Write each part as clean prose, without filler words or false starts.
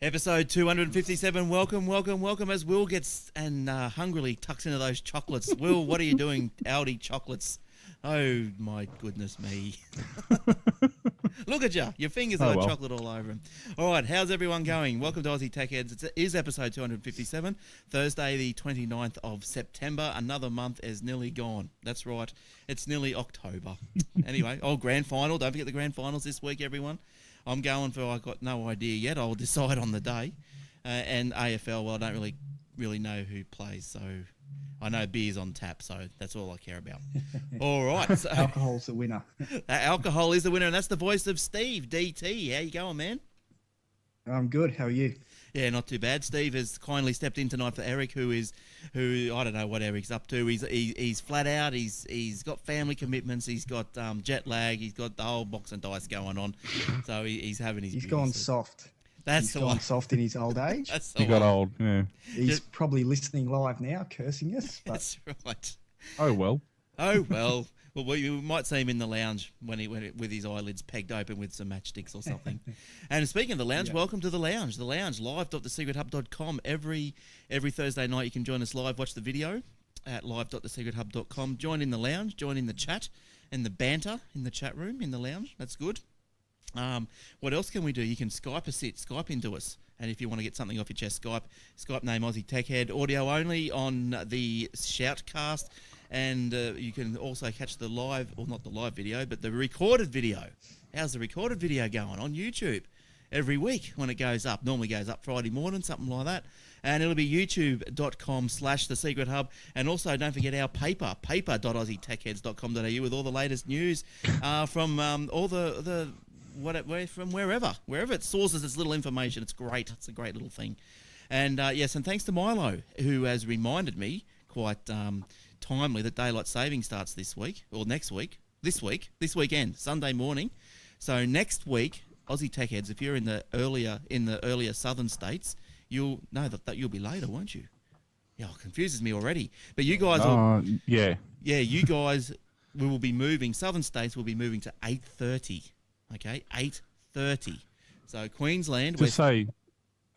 Episode 257. Welcome as Will gets and hungrily tucks into those chocolates. Will, what are you doing? Aldi chocolates. Oh, my goodness me. Look at you. Your fingers have got chocolate all over them. All right, how's everyone going? Welcome to Aussie Tech Heads. It is episode 257, Thursday the 29th of September. Another month is nearly gone. That's right. It's nearly October. Anyway, grand final. Don't forget the grand finals this week, everyone. I'm going for, I've got no idea yet. I'll decide on the day. And AFL, well, I don't really know who plays, so I know beer's on tap, so that's all I care about. All right. So, alcohol's the winner. Alcohol is the winner, and that's the voice of Steve, DT. How you going, man? I'm good. How are you? Yeah, not too bad. Steve has kindly stepped in tonight for Eric, who I don't know what Eric's up to. He's flat out. He's got family commitments. He's got jet lag. He's got the whole box and dice going on. So he's having his. He's gone soft. He's gone soft in his old age. He got old. Yeah. He's probably listening live now, cursing us. But... That's right. Oh well. Well, we might see him in the lounge when with his eyelids pegged open with some matchsticks or something. And speaking of the lounge, welcome to the lounge. The lounge, live.thesecrethub.com. Every Thursday night you can join us live, watch the video at live.thesecrethub.com. Join in the lounge, join in the chat and the banter in the chat room in the lounge. That's good. What else can we do? You can Skype into us. And if you want to get something off your chest, Skype name Aussie Tech Head, audio only on the Shoutcast. And you can also catch the live, or not the live video, but the recorded video. How's the recorded video going on YouTube? Every week when it goes up. Normally goes up Friday morning, something like that. And it'll be youtube.com/The Secret Hub. And also don't forget our paper.aussietechheads.com.au with all the latest news from all from wherever it sources its little information. It's great. It's a great little thing. And yes, and thanks to Milo, who has reminded me quite timely that daylight saving starts this weekend, Sunday morning. So next week, Aussie Tech Heads, if you're in the earlier southern states, you'll know that you'll be later, won't you? Yeah, it confuses me already. But you guys you guys, we will be moving. Southern states will be moving to 8:30. Okay, 8:30. So Queensland. Just say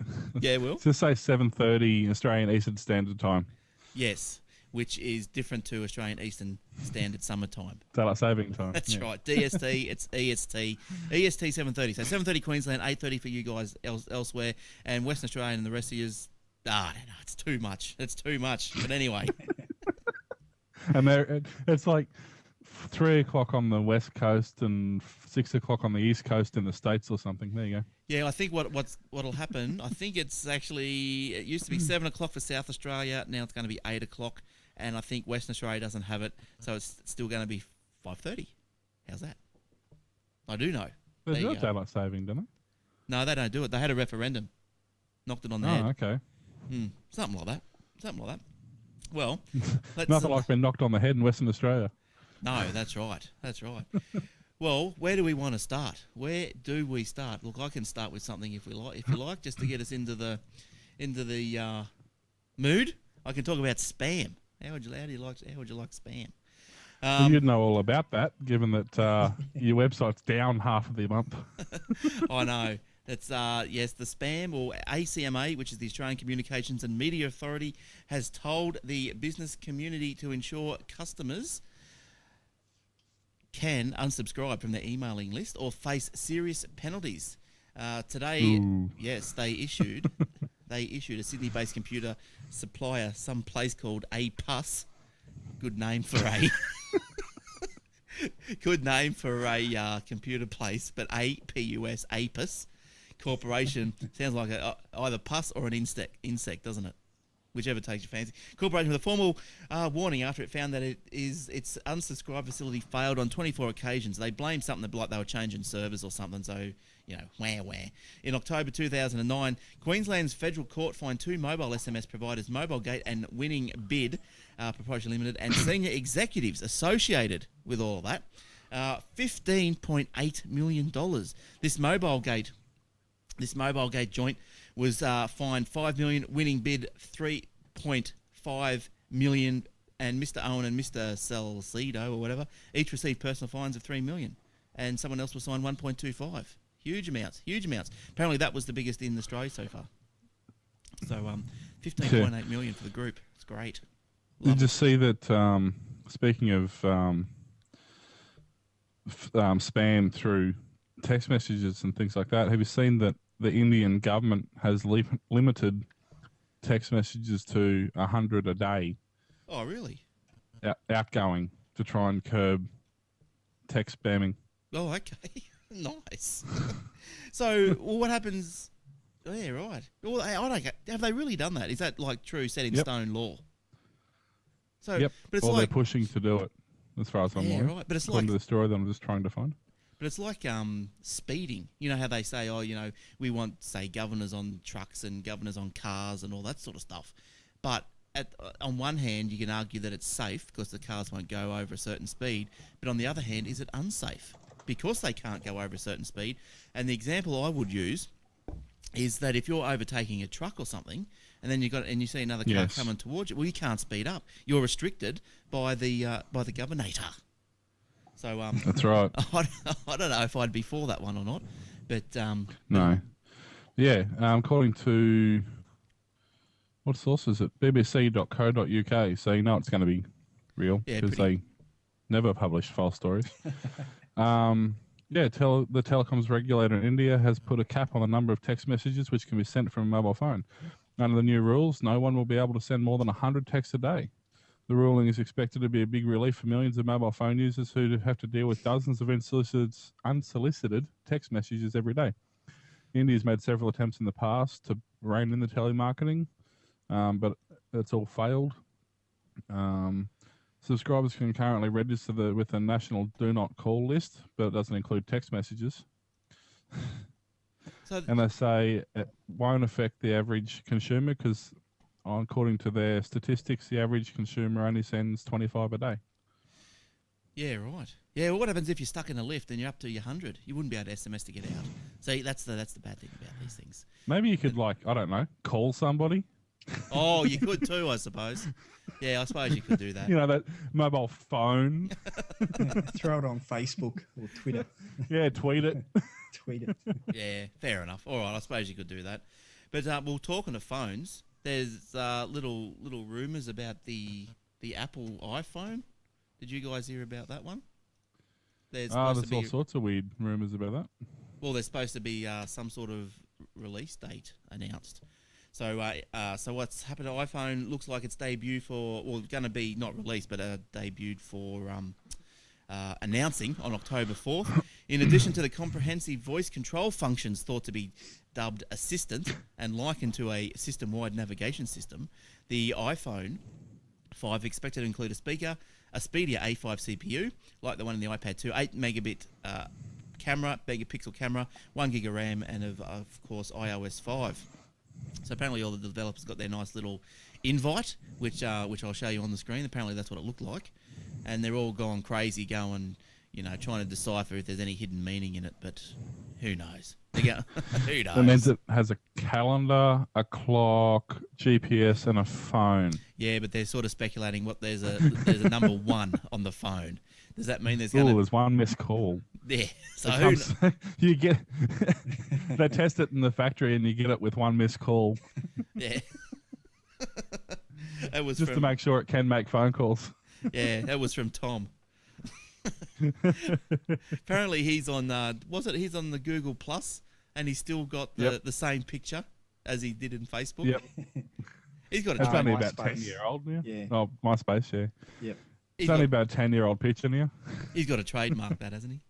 7:30 Australian Eastern Standard Time. Yes, which is different to Australian Eastern Standard Summertime. Daylight saving time. That's right. DST, it's EST. EST 7:30. So 7:30 Queensland, 8:30 for you guys elsewhere, and Western Australia and the rest of yous. No, it's too much. It's too much. But anyway. And it's like 3 o'clock on the west coast and 6 o'clock on the east coast in the States or something. There you go. Yeah, I think what'll happen, I think it used to be 7 o'clock for South Australia, now it's going to be 8 o'clock, and I think Western Australia doesn't have it, so it's still going to be 5:30. How's that? I do know. There's no daylight saving, don't they? No, they don't do it. They had a referendum. Knocked it on the head. Oh, okay. Something like that. Well, nothing like being knocked on the head in Western Australia. No, that's right. Well, where do we want to start? Where do we start? Look, I can start with something if you like, just to get us into the mood. I can talk about spam. How would you like spam? You'd know all about that, given that your website's down half of the month. I know. That's yes, the spam, or ACMA, which is the Australian Communications and Media Authority, has told the business community to ensure customers can unsubscribe from their emailing list or face serious penalties. Today, yes, they issued a Sydney-based computer supplier, some place called APUS. Good name for a computer place, but APUS, APUS Corporation sounds like either pus or an insect, doesn't it? Whichever takes your fancy. Corporation with a formal warning after it found that its unsubscribed facility failed on 24 occasions. They blamed something like they were changing servers or something, so, wah. In October 2009, Queensland's federal court fined 2 mobile SMS providers, Mobilegate and Winning Bid, Proprietary Limited, and senior executives associated with all of that, $15.8 million. This Mobilegate joint was fined $5 million, Winning Bid $3.5 million, and Mr. Owen and Mr. Salcedo or whatever each received personal fines of $3 million, and someone else was fined $1.25. Huge amounts. Apparently, that was the biggest in Australia so far. So, 15.8 million for the group. It's great. Did you see that? Speaking of spam through text messages and things like that, have you seen that the Indian government has limited text messages to 100 a day? Oh, really? Outgoing to try and curb text spamming. Oh, okay. Nice. So, well, what happens? Oh, yeah, right. Well, I don't. Have they really done that? Is that like true set in stone law? So, but it's they're pushing to do it, as far as I'm aware. Right. But it's according like to the story that I'm just trying to find. But it's like speeding. You know how they say, oh, we want, say, governors on trucks and governors on cars and all that sort of stuff. But on one hand, you can argue that it's safe because the cars won't go over a certain speed. But on the other hand, is it unsafe because they can't go over a certain speed? And the example I would use is that if you're overtaking a truck or something, and then you see another car coming towards you, well, you can't speed up. You're restricted by the governator. So that's right. I don't know if I'd be for that one or not, but no, yeah. According to what source is it? BBC.co.uk. So you know it's going to be real because they never publish false stories. The telecoms regulator in India has put a cap on the number of text messages which can be sent from a mobile phone. Under the new rules, no one will be able to send more than 100 texts a day. The ruling is expected to be a big relief for millions of mobile phone users who have to deal with dozens of unsolicited text messages every day. India's made several attempts in the past to rein in the telemarketing, but it's all failed. Subscribers can currently register with the national do not call list, but it doesn't include text messages. And they say it won't affect the average consumer because, according to their statistics, the average consumer only sends 25 a day. Yeah, right. Yeah, well, what happens if you're stuck in a lift and you're up to your 100? You wouldn't be able to SMS to get out. See, that's the bad thing about these things. Maybe you could, I don't know, call somebody. Oh, you could too, I suppose. Yeah, I suppose you could do that. You know, that mobile phone. Throw it on Facebook or Twitter. Yeah, tweet it. Tweet it. Yeah, fair enough. All right, I suppose you could do that. But well, talking of phones, there's little rumours about the Apple iPhone. Did you guys hear about that one? There's all sorts of weird rumours about that. Well, there's supposed to be some sort of release date announced. So what's happened to iPhone looks like it's debuted going to be not released, but debuted for announcing on October 4th. In addition to the comprehensive voice control functions thought to be dubbed Assistant and likened to a system-wide navigation system, the iPhone 5 expected to include a speedier A5 CPU, like the one in the iPad 2, 8 megabit megapixel camera, 1 gig of RAM, and of course iOS 5. So apparently all the developers got their nice little invite, which I'll show you on the screen. Apparently that's what it looked like. And they're all going crazy, trying to decipher if there's any hidden meaning in it, but who knows? Who knows? That means it has a calendar, a clock, GPS, and a phone. Yeah, but they're sort of speculating there's a number 1 on the phone. Does that mean there's there's one missed call? Yeah. So you get they test it in the factory and you get it with one missed call. Yeah. That was just to make sure it can make phone calls. Yeah, that was from Tom. Apparently he's on he's on the Google Plus and he's still got the same picture as he did in Facebook. Yep. He's got it's only MySpace. about 10-year-old now. Yeah. Oh, MySpace, yeah. Yep. It's only about 10-year-old picture now. He's got to trademark that, hasn't he?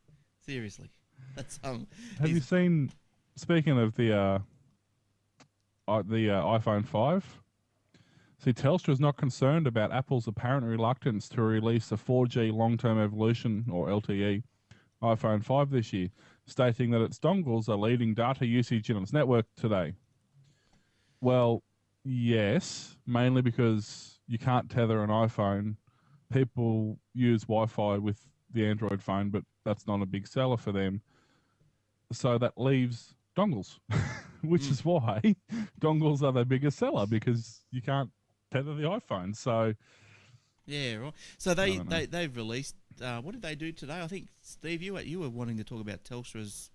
Seriously. That's Have you seen, speaking of the iPhone 5, see, Telstra is not concerned about Apple's apparent reluctance to release a 4G long-term evolution, or LTE, iPhone 5 this year, stating that its dongles are leading data usage in its network today. Well, yes, mainly because you can't tether an iPhone. People use Wi-Fi with the Android phone, but that's not a big seller for them. So that leaves dongles, which is why dongles are the biggest seller, because you can't tether the iPhone. So yeah, right. So they've released. What did they do today? I think Steve, you were wanting to talk about Telstra's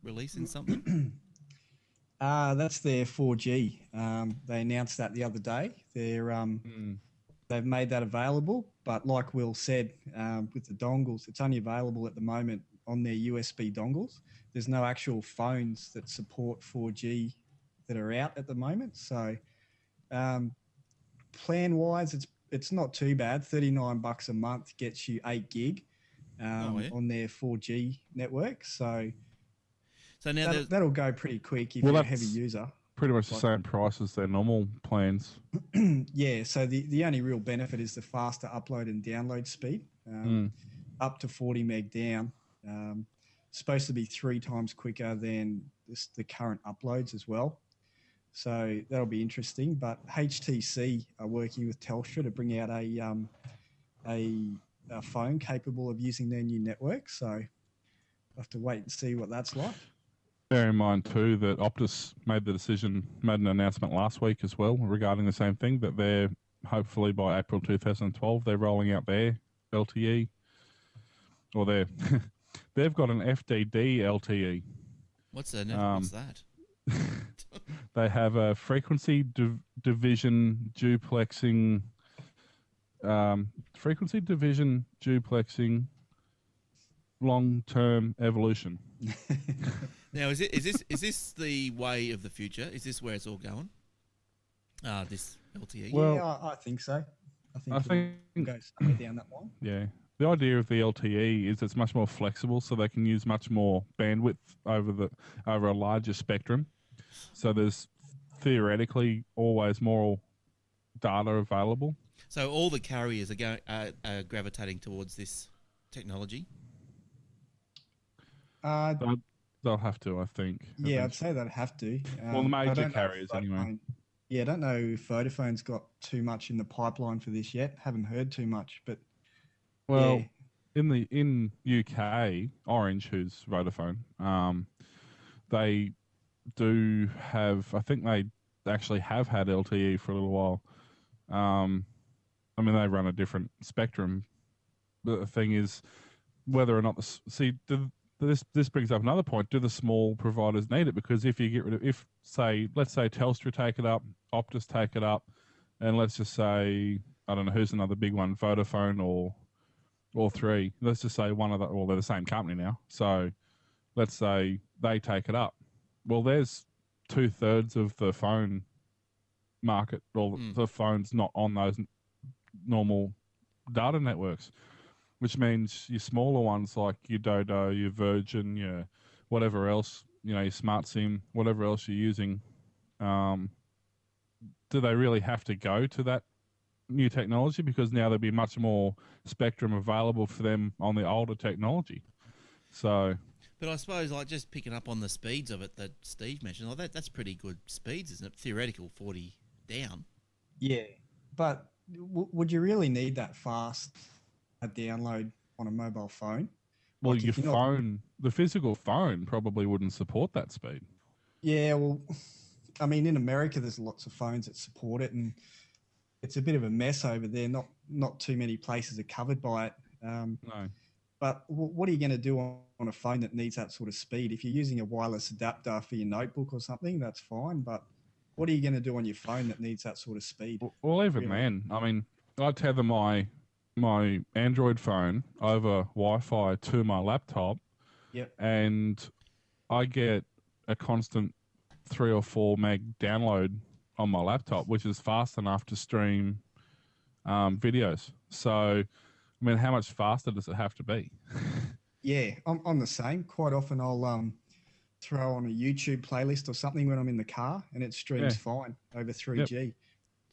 releasing something? That's their 4G. They announced that the other day. They've made that available, but like Will said, with the dongles, it's only available at the moment on their USB dongles. There's no actual phones that support 4G that are out at the moment. So, plan-wise, it's not too bad. $39 a month gets you 8 gig on their 4G network. So now that'll go pretty quick if Well, you're a that's heavy user. pretty much the same price as their normal plans. Yeah, so the only real benefit is the faster upload and download speed, up to 40 meg down. Supposed to be 3 times quicker than the current uploads as well. So that'll be interesting. But HTC are working with Telstra to bring out a phone capable of using their new network. So we'll have to wait and see what that's like. Bear in mind too that Optus made an announcement last week as well regarding the same thing, that they're hopefully by April 2012 they're rolling out their LTE, or they've got an FDD LTE. What's that? They have a frequency division duplexing, long-term evolution. Now, is this the way of the future? Is this where it's all going? This LTE. Well, yeah, I think so. I think we'll go somewhere down that line. Yeah. The idea of the LTE is it's much more flexible, so they can use much more bandwidth over a larger spectrum. So there's theoretically always more data available. So all the carriers are gravitating towards this technology. They'll have to, I think. Yeah, I'd say they'd have to. Well, the major carriers anyway. Yeah, I don't know if Vodafone's got too much in the pipeline for this yet. Haven't heard too much, but well, in UK, Orange, who's Vodafone, they do have. I think they actually have had LTE for a little while. I mean, they run a different spectrum. But the thing is, whether or not this brings up another point. Do the small providers need it? Because if you get rid of, let's say Telstra take it up, Optus take it up, and let's just say, I don't know who's another big one, Vodafone or Three. Let's just say one of the, well, they're the same company now. So let's say they take it up. Well, there's 2/3 of the phone market, or the phones not on those normal data networks. Which means your smaller ones like your Dodo, your Virgin, your whatever else, your Smart SIM, whatever else you're using, do they really have to go to that new technology? Because now there'll be much more spectrum available for them on the older technology. So, but I suppose like just picking up on the speeds of it that Steve mentioned, that's pretty good speeds, isn't it? Theoretical 40 down. Yeah, but would you really need that fast a download on a mobile phone? Well, like the physical phone probably wouldn't support that speed. Yeah, well, I mean, in America, there's lots of phones that support it, and it's a bit of a mess over there. Not too many places are covered by it. No. But what are you going to do on a phone that needs that sort of speed? If you're using a wireless adapter for your notebook or something, that's fine. But what are you going to do on your phone that needs that sort of speed? Well, even then, I mean, I tether my Android phone over Wi-Fi to my laptop, and I get a constant 3 or 4 meg download on my laptop, which is fast enough to stream videos. So, I mean, how much faster does it have to be? Yeah, I'm the same. Quite often I'll throw on a YouTube playlist or something when I'm in the car, and it streams fine over 3G. Yep.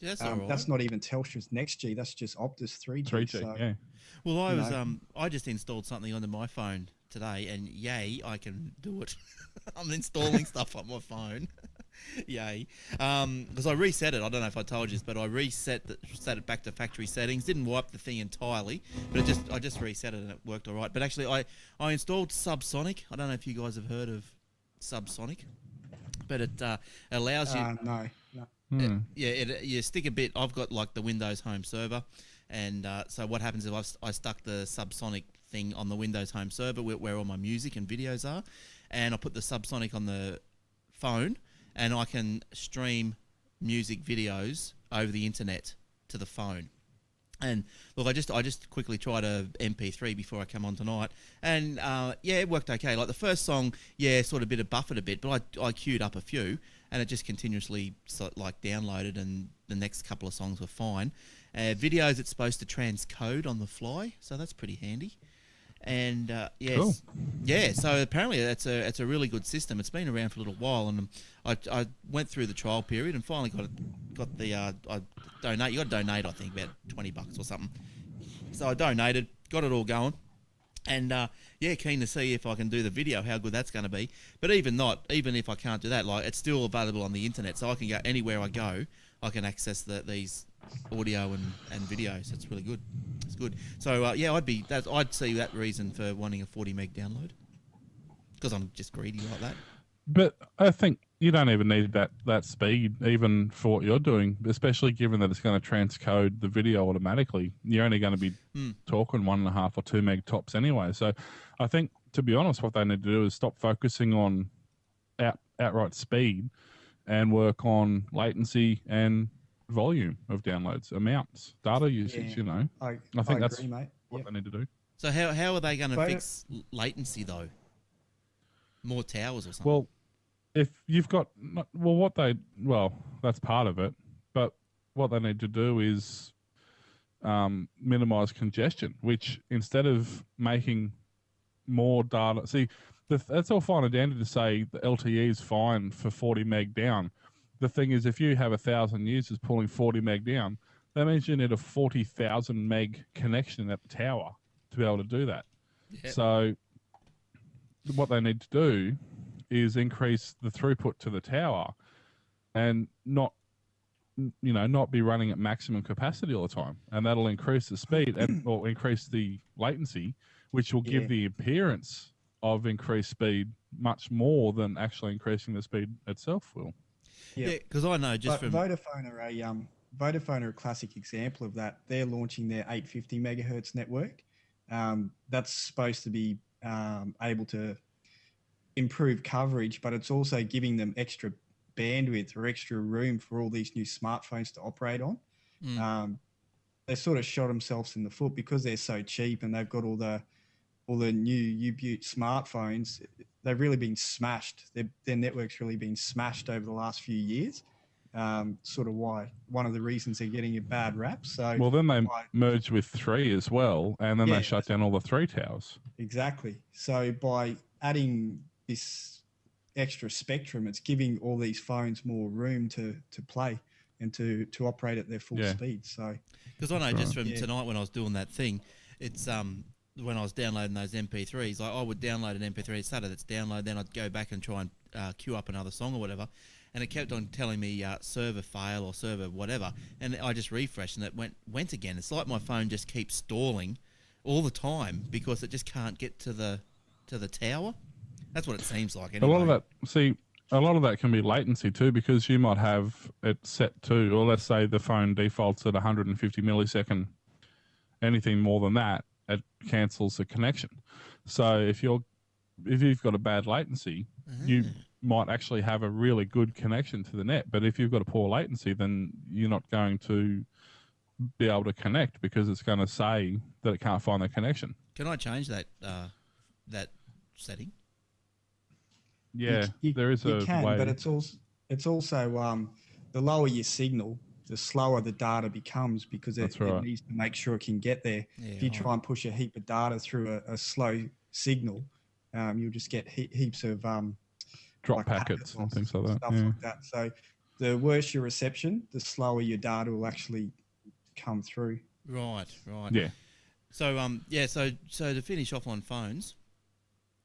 That's all right. That's not even Telstra's NextG. That's just Optus 3G. 3G, so, yeah. Well, I just installed something onto my phone today, and yay, I can do it. I'm installing stuff on my phone. Yay. Because I reset it. I don't know if I told you this, but I set it back to factory settings. Didn't wipe the thing entirely, but I just reset it and it worked all right. But actually, I installed Subsonic. I don't know if you guys have heard of Subsonic, but it allows you... No. You stick a bit. I've got like the Windows Home Server, and so what happens is I stuck the Subsonic thing on the Windows Home server where all my music and videos are, and I put the Subsonic on the phone, and I can stream music videos over the internet to the phone. And look, I just quickly tried a MP3 before I come on tonight, and yeah, it worked okay. Like the first song, yeah, sort of buffered a bit, but I queued up a few, and it just continuously downloaded, and the next couple of songs were fine. Videos, it's supposed to transcode on the fly, so that's pretty handy. And yes, cool. Yeah. So apparently it's a really good system. It's been around for a little while, and I went through the trial period and finally got the I donate. You got to donate, I think, about $20 or something. So I donated, got it all going, and yeah, keen to see if I can do the video, how good that's going to be. But even if I can't do that, like it's still available on the internet, so I can go anywhere I go. I can access these audio and video, so it's really good. It's good. So yeah, I'd see that reason for wanting a 40 meg download, because I'm just greedy like that. But I think you don't even need that speed even for what you're doing, especially given that it's going to transcode the video automatically. You're only going to be talking 1.5 or 2 meg tops anyway. So I think, to be honest, what they need to do is stop focusing on outright speed and work on latency and volume of downloads, amounts, data usage. Yeah, I think that's agree, mate. what they need to do. So how are they going to fix latency though? More towers or something? Well, if you've got that's part of it, but what they need to do is minimize congestion, which instead of making more data, that's all fine and dandy to say the LTE is fine for 40 meg down. The thing is, if you have 1,000 users pulling 40 meg down, that means you need a 40,000 meg connection at the tower to be able to do that. Yep. So what they need to do is increase the throughput to the tower and not be running at maximum capacity all the time. And that'll increase the speed or increase the latency, which will give the appearance of increased speed much more than actually increasing the speed itself will. Yeah, because I know Vodafone are a classic example of that. They're launching their 850 megahertz network. That's supposed to be able to improve coverage, but it's also giving them extra bandwidth or extra room for all these new smartphones to operate on. They sort of shot themselves in the foot because they're so cheap and they've got all the new U-Butte smartphones. They've really been smashed. Their network's really been smashed over the last few years. Sort of one of the reasons they're getting a bad rap. So then they merged with 3 as well, and then they shut down all the 3 towers. Exactly. So by adding this extra spectrum, it's giving all these phones more room to play and to operate at their full speed. So because I know just from tonight when I was doing that thing, it's when I was downloading those MP3s, I would download an MP3, start its download, then I'd go back and try and queue up another song or whatever, and it kept on telling me server fail or server whatever, and I just refreshed and it went again. It's like my phone just keeps stalling all the time because it just can't get to the tower. That's what it seems like anyway. A lot of that can be latency too, because you might have it set to, or let's say the phone defaults at 150 millisecond. Anything more than that, it cancels the connection. So if you've got a bad latency, you might actually have a really good connection to the net. But if you've got a poor latency, then you're not going to be able to connect because it's going to say that it can't find the connection. Can I change that setting? Yeah, there is a way. But it's also the lower your signal, the slower the data becomes because it needs to make sure it can get there. Yeah, if you try and push a heap of data through a slow signal, you'll just get heaps of drop packets and things like that. Stuff like that. So the worse your reception, the slower your data will actually come through. Right. Yeah. So so to finish off on phones,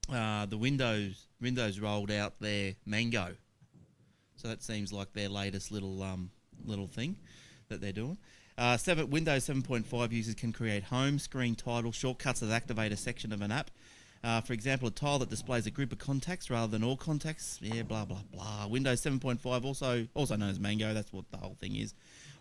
the Windows rolled out their Mango. So that seems like their latest little thing that they're doing. Windows 7.5 users can create home screen title shortcuts that activate a section of an app. For example, a tile that displays a group of contacts rather than all contacts. Yeah, blah, blah, blah. Windows 7.5, also known as Mango, that's what the whole thing is,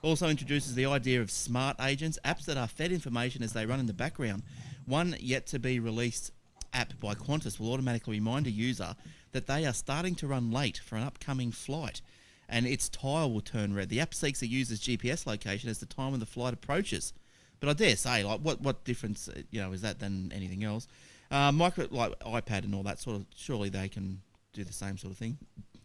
also introduces the idea of smart agents, apps that are fed information as they run in the background. one yet-to-be-released app by Qantas will automatically remind a user that they are starting to run late for an upcoming flight, and its tile will turn red. The app seeks a user's GPS location as the time when the flight approaches. But I dare say, like, what difference, is that than anything else? Like iPad and all that sort of, surely they can do the same sort of thing.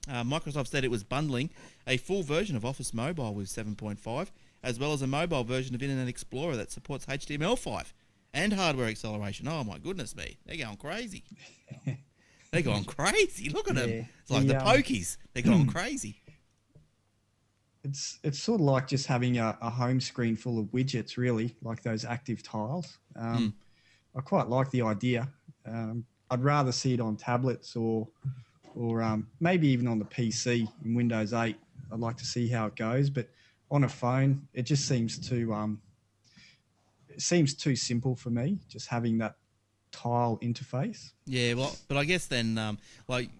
Microsoft said it was bundling a full version of Office Mobile with 7.5, as well as a mobile version of Internet Explorer that supports HTML5 and hardware acceleration. Oh my goodness me, they're going crazy. They're going crazy. Look at them. It's like the pokies. They're going crazy. It's sort of like just having a home screen full of widgets, really, like those active tiles. I quite like the idea. I'd rather see it on tablets or maybe even on the PC in Windows 8. I'd like to see how it goes, but on a phone, it just seems too simple for me, just having that tile interface. Yeah, well, but I guess then,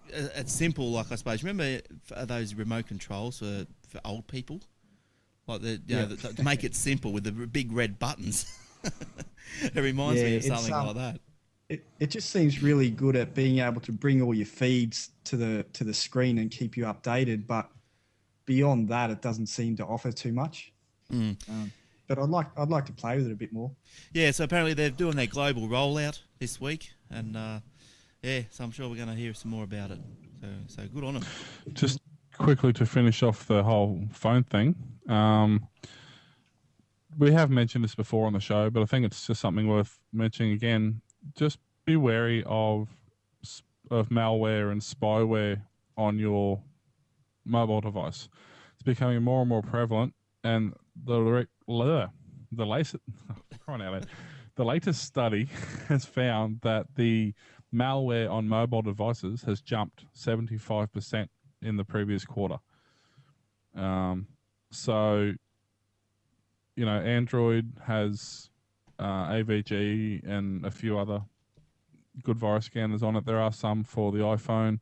it's simple. Like, I suppose, remember those remote controls for old people, like to make it simple with the big red buttons. It reminds me of something like that. It just seems really good at being able to bring all your feeds to the screen and keep you updated, but beyond that, it doesn't seem to offer too much. But I'd like to play with it a bit more. Yeah, so apparently they're doing their global rollout this week, and so I'm sure we're going to hear some more about it. So good on them. Just quickly to finish off the whole phone thing, we have mentioned this before on the show, but I think it's just something worth mentioning again. Just be wary of malware and spyware on your mobile device. It's becoming more and more prevalent, and the latest study has found that the malware on mobile devices has jumped 75% in the previous quarter. So, Android has AVG and a few other good virus scanners on it. There are some for the iPhone,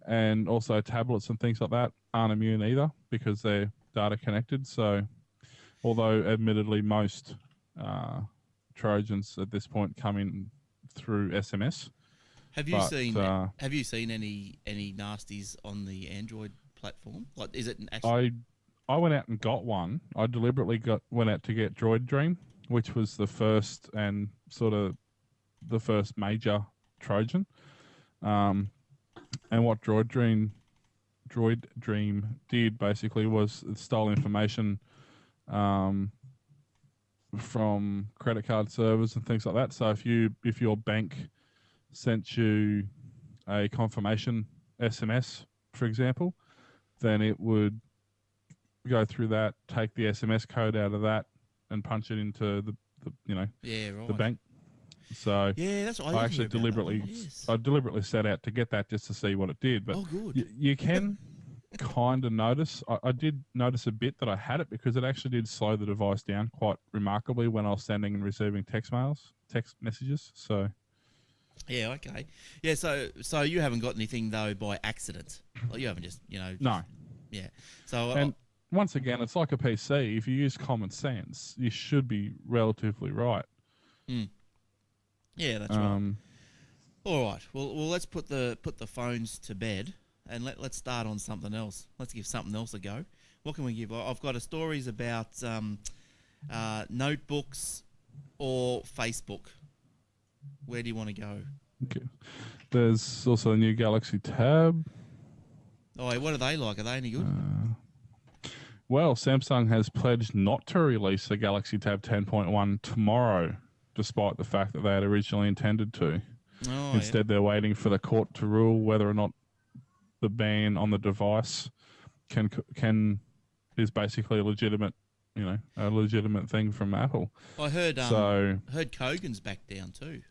and also tablets and things like that aren't immune either because they're data connected. So, although admittedly most Trojans at this point come in through SMS. Have you seen any nasties on the Android platform? Like, is it actually? I went out and got one. I deliberately went out to get Droid Dream, which was the first and sort of the first major Trojan. And what Droid Dream did basically was it stole information from credit card servers and things like that. So if your bank sent you a confirmation SMS, for example, then it would go through that, take the SMS code out of that, and punch it into the bank. So that's what I actually deliberately set out to get that just to see what it did. But you can kind of notice. I did notice a bit that I had it because it actually did slow the device down quite remarkably when I was sending and receiving text messages. So. Yeah. Okay. Yeah. So you haven't got anything though by accident. Well, you haven't just No. Yeah. So. And once again, it's like a PC. If you use common sense, you should be relatively right. Yeah, that's right. All right. Well, let's put the phones to bed, and let's start on something else. Let's give something else a go. What can we give? I've got stories about notebooks or Facebook. Where do you want to go? Okay. There's also a new Galaxy Tab. Oh, what are they like? Are they any good? Well, Samsung has pledged not to release the Galaxy Tab 10.1 tomorrow, despite the fact that they had originally intended to. Instead, they're waiting for the court to rule whether or not the ban on the device is basically a legitimate thing from Apple. I heard heard Kogan's back down too.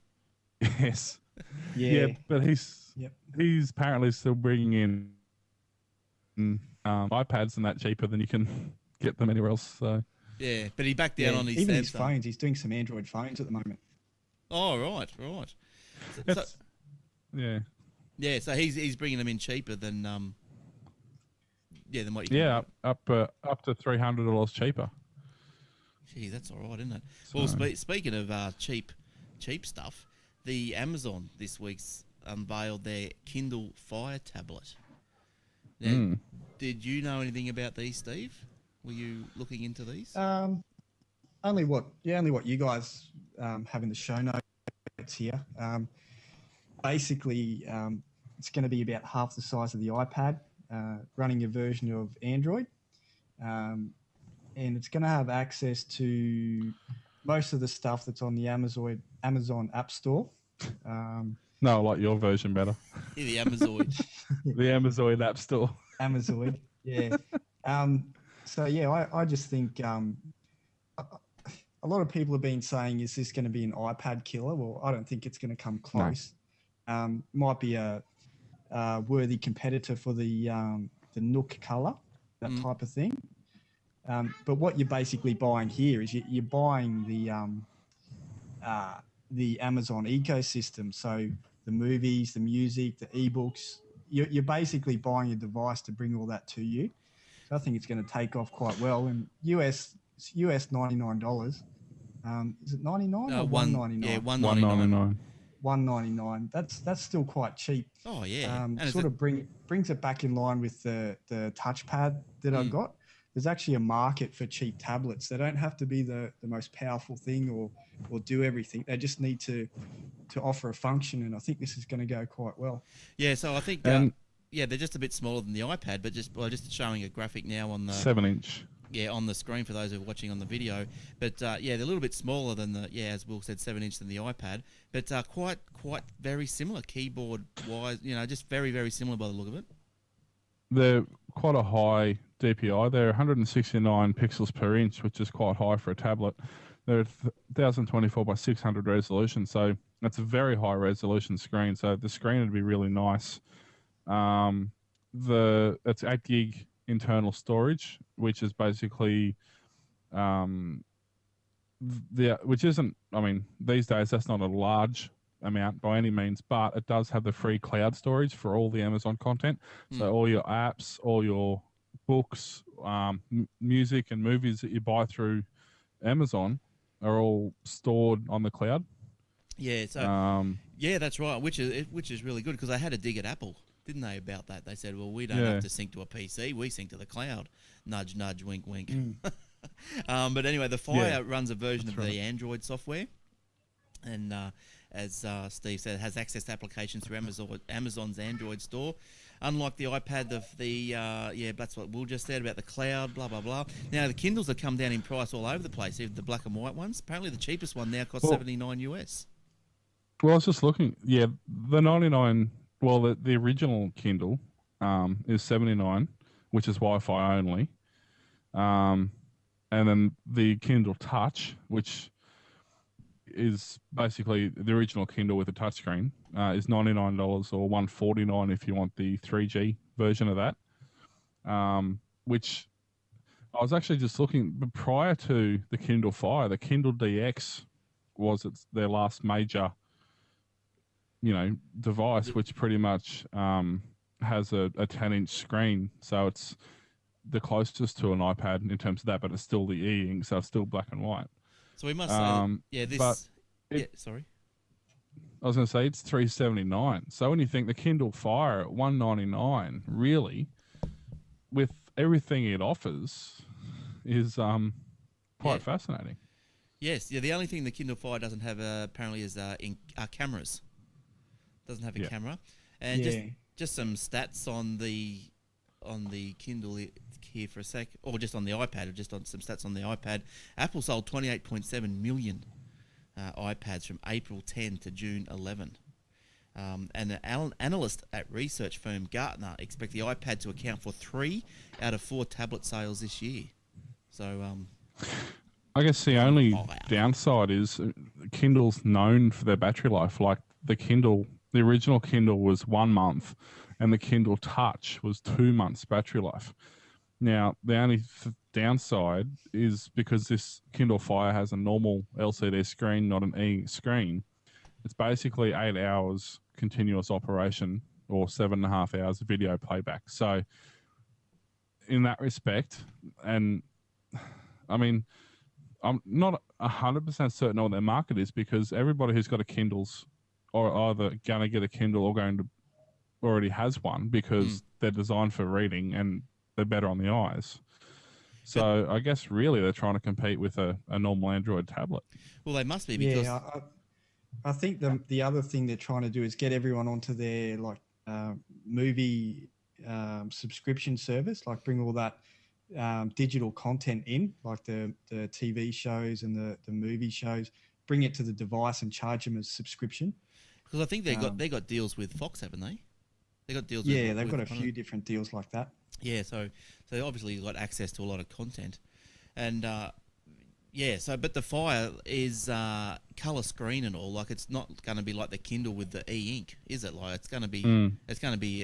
Yes. Yeah, but he's apparently still bringing in iPads and that cheaper than you can get them anywhere else. So yeah, but he backed down on his even Samsung. His phones. He's doing some Android phones at the moment. Oh right. So he's bringing them in cheaper than than what you can up to $300 cheaper. Gee, that's all right, isn't it? So. Well, speaking of cheap cheap stuff, the Amazon this week's unveiled their Kindle Fire tablet. Now, did you know anything about these, Steve? Were you looking into these? Only what you guys have in the show notes here. Basically, it's going to be about half the size of the iPad, running a version of Android, and it's going to have access to most of the stuff that's on the Amazon App Store. No, I like your version better. Yeah, the Amazon. The Amazon App Store. Amazon, yeah. So yeah, I just think a lot of people have been saying, is this going to be an iPad killer? Well, I don't think it's going to come close. No. Might be a worthy competitor for the Nook color, that type of thing. But what you're basically buying here is you're buying the Amazon ecosystem. So the movies, the music, the ebooks, you're basically buying a device to bring all that to you. So I think it's going to take off quite well. And US $99. Is it 99 or 199? Yeah, 199. 199. That's still quite cheap. Oh yeah. Sort of brings it back in line with the touchpad that I've got. There's actually a market for cheap tablets. They don't have to be the most powerful thing or do everything. They just need to offer a function, and I think this is going to go quite well. Yeah, so I think they're just a bit smaller than the iPad, but just showing a graphic now on the 7-inch. Yeah, on the screen for those who are watching on the video. But they're a little bit smaller than as Will said, 7-inch than the iPad. But quite very similar keyboard wise. Just very very similar by the look of it. They're quite a high DPI. They're 169 pixels per inch, which is quite high for a tablet. They're 1024 by 600 resolution, so that's a very high resolution screen. So the screen would be really nice. It's 8 gig internal storage, which is basically which isn't, these days that's not a large amount by any means, but it does have the free cloud storage for all the Amazon content. So all your apps, all your books, music and movies that you buy through Amazon are all stored on the cloud. Yeah, so that's right, which is really good, because they had a dig at Apple, didn't they, about that? They said, well, we don't have to sync to a PC, we sync to the cloud. Nudge, nudge, wink, wink. But anyway, the Fire runs a version of the Android software, and as Steve said, it has access to applications through Amazon's Android store. Unlike the iPad, that's what Will just said about the cloud, blah, blah, blah. Now, the Kindles have come down in price all over the place, even the black and white ones. Apparently, the cheapest one now costs $79 US. Well, I was just looking. Yeah, the 99, well, the original Kindle is $79, which is Wi-Fi only. And then the Kindle Touch, which is basically the original Kindle with a touchscreen, is $99 or $149 if you want the 3G version of that. Which I was actually just looking, but prior to the Kindle Fire, the Kindle DX was their last major, device, which pretty much has a 10-inch screen. So it's the closest to an iPad in terms of that, but it's still the e-ink, so it's still black and white. So we must say, sorry. I was going to say it's $379. So when you think the Kindle Fire at $199, really, with everything it offers, is quite fascinating. Yes, the only thing the Kindle Fire doesn't have apparently is cameras. Doesn't have a camera, and just some stats on the Kindle here for a sec, or just on the iPad, or just on some stats on the iPad. Apple sold 28.7 million iPads from April 10 to June 11. And an analyst at research firm Gartner expect the iPad to account for 3 out of 4 tablet sales this year. So, I guess the only downside is Kindle's known for their battery life. Like the original Kindle was 1 month, and the Kindle Touch was 2 months battery life. Now, the only downside is because this Kindle Fire has a normal LCD screen, not an e-screen, it's basically 8 hours continuous operation or 7.5 hours of video playback. So in that respect, and I'm not 100% certain on what their market is, because everybody who's got a Kindle's or either going to get a Kindle or going to already has one, because they're designed for reading and they're better on the eyes. So I guess really they're trying to compete with a normal Android tablet. Well, they must be, because I think the other thing they're trying to do is get everyone onto their movie subscription service, like bring all that digital content in, like the TV shows and the movie shows, bring it to the device and charge them as subscription. because I think they got deals with Fox, haven't they? They got deals. Yeah, they've got a few different deals like that. Yeah, so they obviously got access to a lot of content, and but the Fire is color screen and all. Like, it's not going to be like the Kindle with the e-ink, is it? Like, it's going to be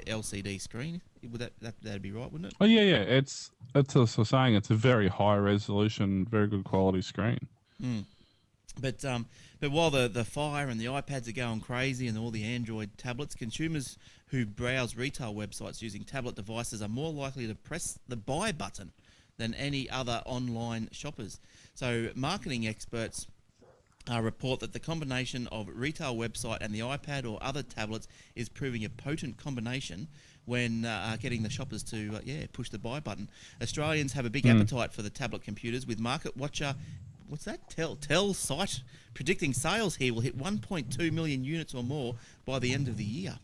LCD screen. Would that'd be right, wouldn't it? Oh yeah. It's also saying it's a very high resolution, very good quality screen. But while the Fire and the iPads are going crazy and all the Android tablets, consumers who browse retail websites using tablet devices are more likely to press the buy button than any other online shoppers. So marketing experts report that the combination of retail website and the iPad or other tablets is proving a potent combination when getting the shoppers to push the buy button. Australians have a big appetite for the tablet computers, with Market Watcher, what's that? Tell site predicting sales here will hit 1.2 million units or more by the end of the year.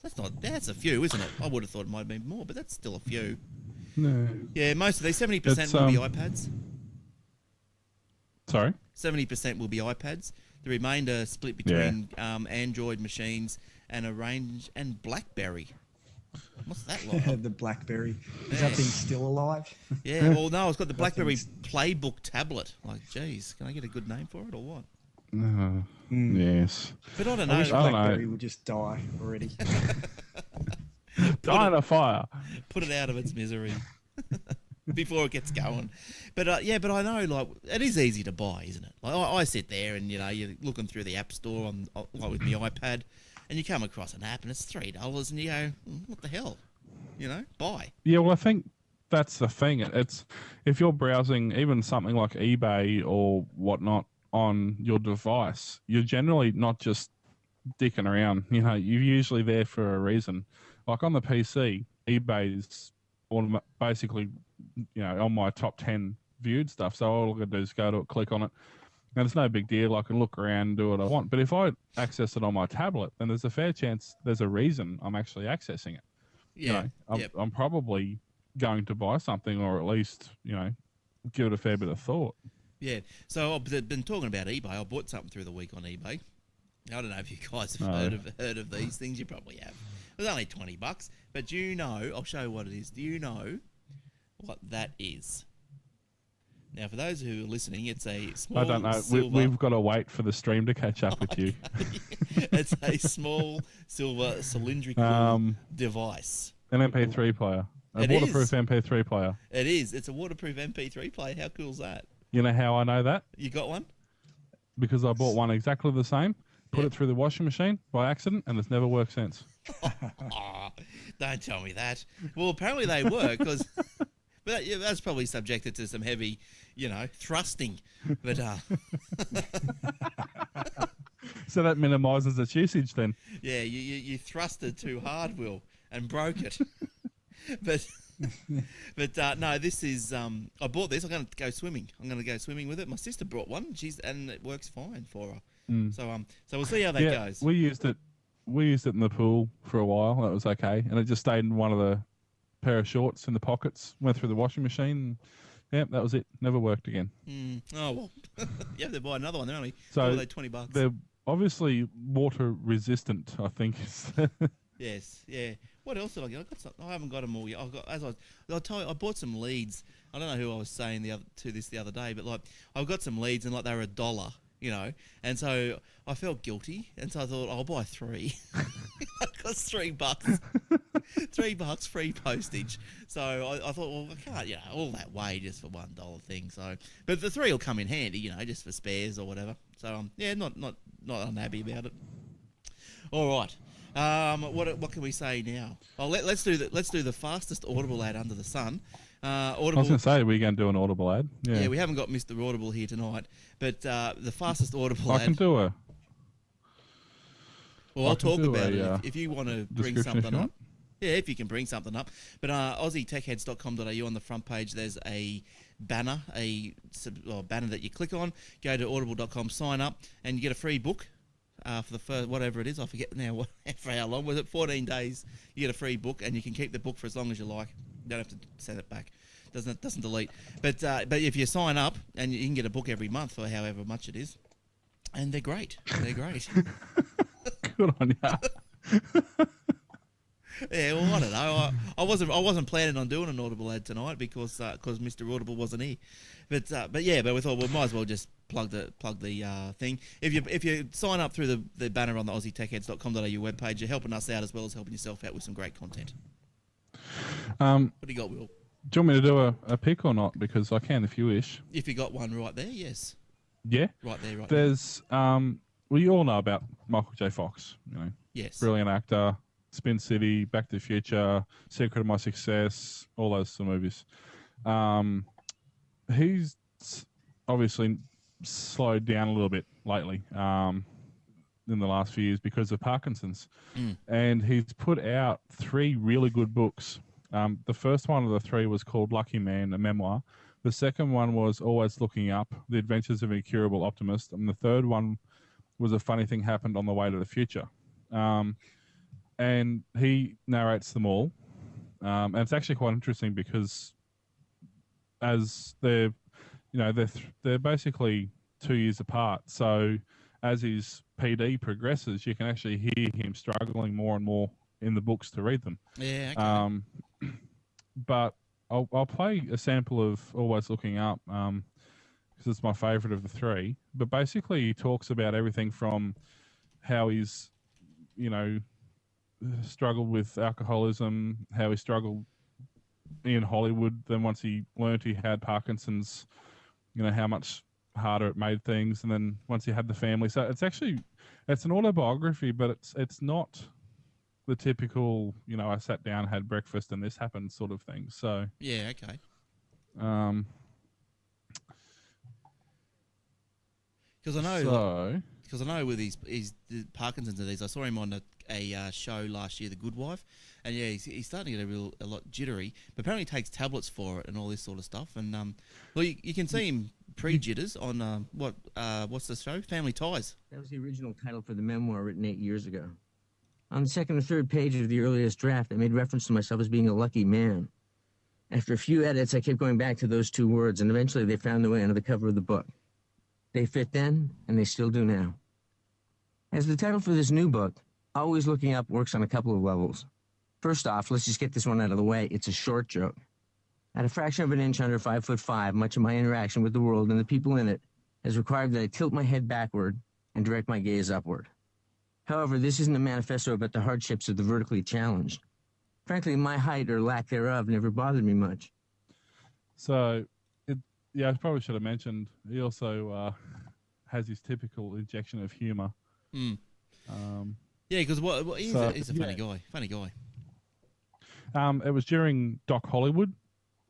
That's a few, isn't it? I would have thought it might have been more, but that's still a few. No. Yeah, most of these 70% will be iPads. Sorry? 70% will be iPads. The remainder split between Android machines and a range and BlackBerry. What's that like? The BlackBerry. Is that thing still alive? Yeah, well, no, it's got the BlackBerry Playbook tablet. Like, geez, can I get a good name for it or what? Yes. But I don't I know. wish BlackBerry would just die already. Die in a fire. Put it out of its misery before it gets going. But but I know, like, it is easy to buy, isn't it? Like, I sit there and, you're looking through the App Store with my iPad, and you come across an app and it's $3 and you go, what the hell? Buy. Yeah, well, I think that's the thing. It's if you're browsing even something like eBay or whatnot on your device, you're generally not just dicking around. You're usually there for a reason. Like on the PC, eBay's basically, on my top 10 viewed stuff. So all I can do is go to it, click on it, and it's no big deal. I can look around and do what I want. But if I access it on my tablet, then there's a fair chance there's a reason I'm actually accessing it. Yeah. I'm probably going to buy something, or at least, give it a fair bit of thought. Yeah. So I've been talking about eBay. I bought something through the week on eBay. I don't know if you guys have heard of these things. You probably have. It was only $20, but I'll show you what it is. Do you know what that is? Now, for those who are listening, it's a small. I don't know. We've got to wait for the stream to catch up with you. It's a small silver cylindrical device. An MP3 player. A waterproof MP3 player. It is. It's a waterproof MP3 player. How cool is that? You know how I know that? You got one? Because I bought one exactly the same, put it through the washing machine by accident, and it's never worked since. Don't tell me that. Well, apparently they work, because... But that's probably subjected to some heavy, thrusting. But so that minimises its usage then. Yeah, you thrusted too hard, Will, and broke it. but no, this is I bought this. I'm going to go swimming. I'm going to go swimming with it. My sister brought one. And it works fine for her. So we'll see how that goes. We used it in the pool for a while. That was okay, and it just stayed in one of the pair of shorts in the pockets, went through the washing machine. Yeah, that was it. Never worked again. Oh, well. You have to buy another one. They're only $20. They're obviously water resistant, I think. Yes, yeah. What else did I get? I haven't got them all yet. I'll tell you, I bought some leads. I don't know who I was saying the other day, but like, I've got some leads and like they were $1. And so I felt guilty, and so I thought I'll buy 3. It cost $3, $3 free postage. So I thought, well, I can't, all that way just for $1 thing. So, but the 3 will come in handy, just for spares or whatever. So not unhappy about it. All right. What can we say now? Oh, let's do the fastest Audible ad under the sun. I was Audible. going to say, we're going to do an Audible ad. Yeah, we haven't got Mr. Audible here tonight, but the fastest Audible ad. I can do a. Well, I'll talk about it if you want to bring description if something you up. want. Yeah, if you can bring something up. But AussieTechHeads.com.au, on the front page, there's a banner, banner that you click on. Go to audible.com, sign up, and you get a free book for the first, whatever it is. I forget now for how long. Was it 14 days? You get a free book, and you can keep the book for as long as you like. You don't have to send it back. Doesn't delete. But if you sign up, and you can get a book every month for however much it is, and they're great. They're great. Good on you. Yeah, well, I don't know. I wasn't planning on doing an Audible ad tonight because Mr. Audible wasn't here, but we thought we might as well just plug the thing. If you sign up through the banner on the AussieTechHeads.com.au webpage, you're helping us out as well as helping yourself out with some great content. What do you got, Will? Do you want me to do a pick or not? Because I can if you wish. If you got one right there, yes. Yeah. Right there, right. There's well, you all know about Michael J. Fox. You know, yes, brilliant actor. Spin City, Back to the Future, Secret of My Success, all those sort of movies. He's obviously slowed down a little bit lately in the last few years because of Parkinson's. And he's put out 3 really good books. The first one of the 3 was called Lucky Man, a memoir. The second one was Always Looking Up, The Adventures of an Incurable Optimist. And the third one was A Funny Thing Happened on the Way to the Future. And he narrates them all, and it's actually quite interesting because, as they're basically 2 years apart. So, as his PD progresses, you can actually hear him struggling more and more in the books to read them. Yeah. Okay. But I'll play a sample of Always Looking Up because it's my favourite of the 3. But basically, he talks about everything from how he's, struggled with alcoholism, how he struggled in Hollywood. Then once he learnt he had Parkinson's, how much harder it made things. And then once he had the family, so it's an autobiography, but it's not the typical, I sat down, had breakfast, and this happened sort of thing. So yeah, okay. Because I know with his Parkinson's disease, I saw him on a show last year, The Good Wife, and yeah, he's starting to get a lot jittery. But apparently, he takes tablets for it and all this sort of stuff. And you can see him pre-jitters on what's the show? Family Ties. That was the original title for the memoir written 8 years ago. On the second or third page of the earliest draft, I made reference to myself as being a lucky man. After a few edits, I kept going back to those 2 words, and eventually they found their way onto the cover of the book. They fit then, and they still do now. As the title for this new book, Always Looking Up works on a couple of levels. First off, let's just get this one out of the way. It's a short joke. At a fraction of an inch under 5'5", much of my interaction with the world and the people in it has required that I tilt my head backward and direct my gaze upward. However, this isn't a manifesto about the hardships of the vertically challenged. Frankly, my height or lack thereof never bothered me much. So, I probably should have mentioned, he also has his typical injection of humour. Yeah, because he's a funny guy. Funny guy. It was during Doc Hollywood,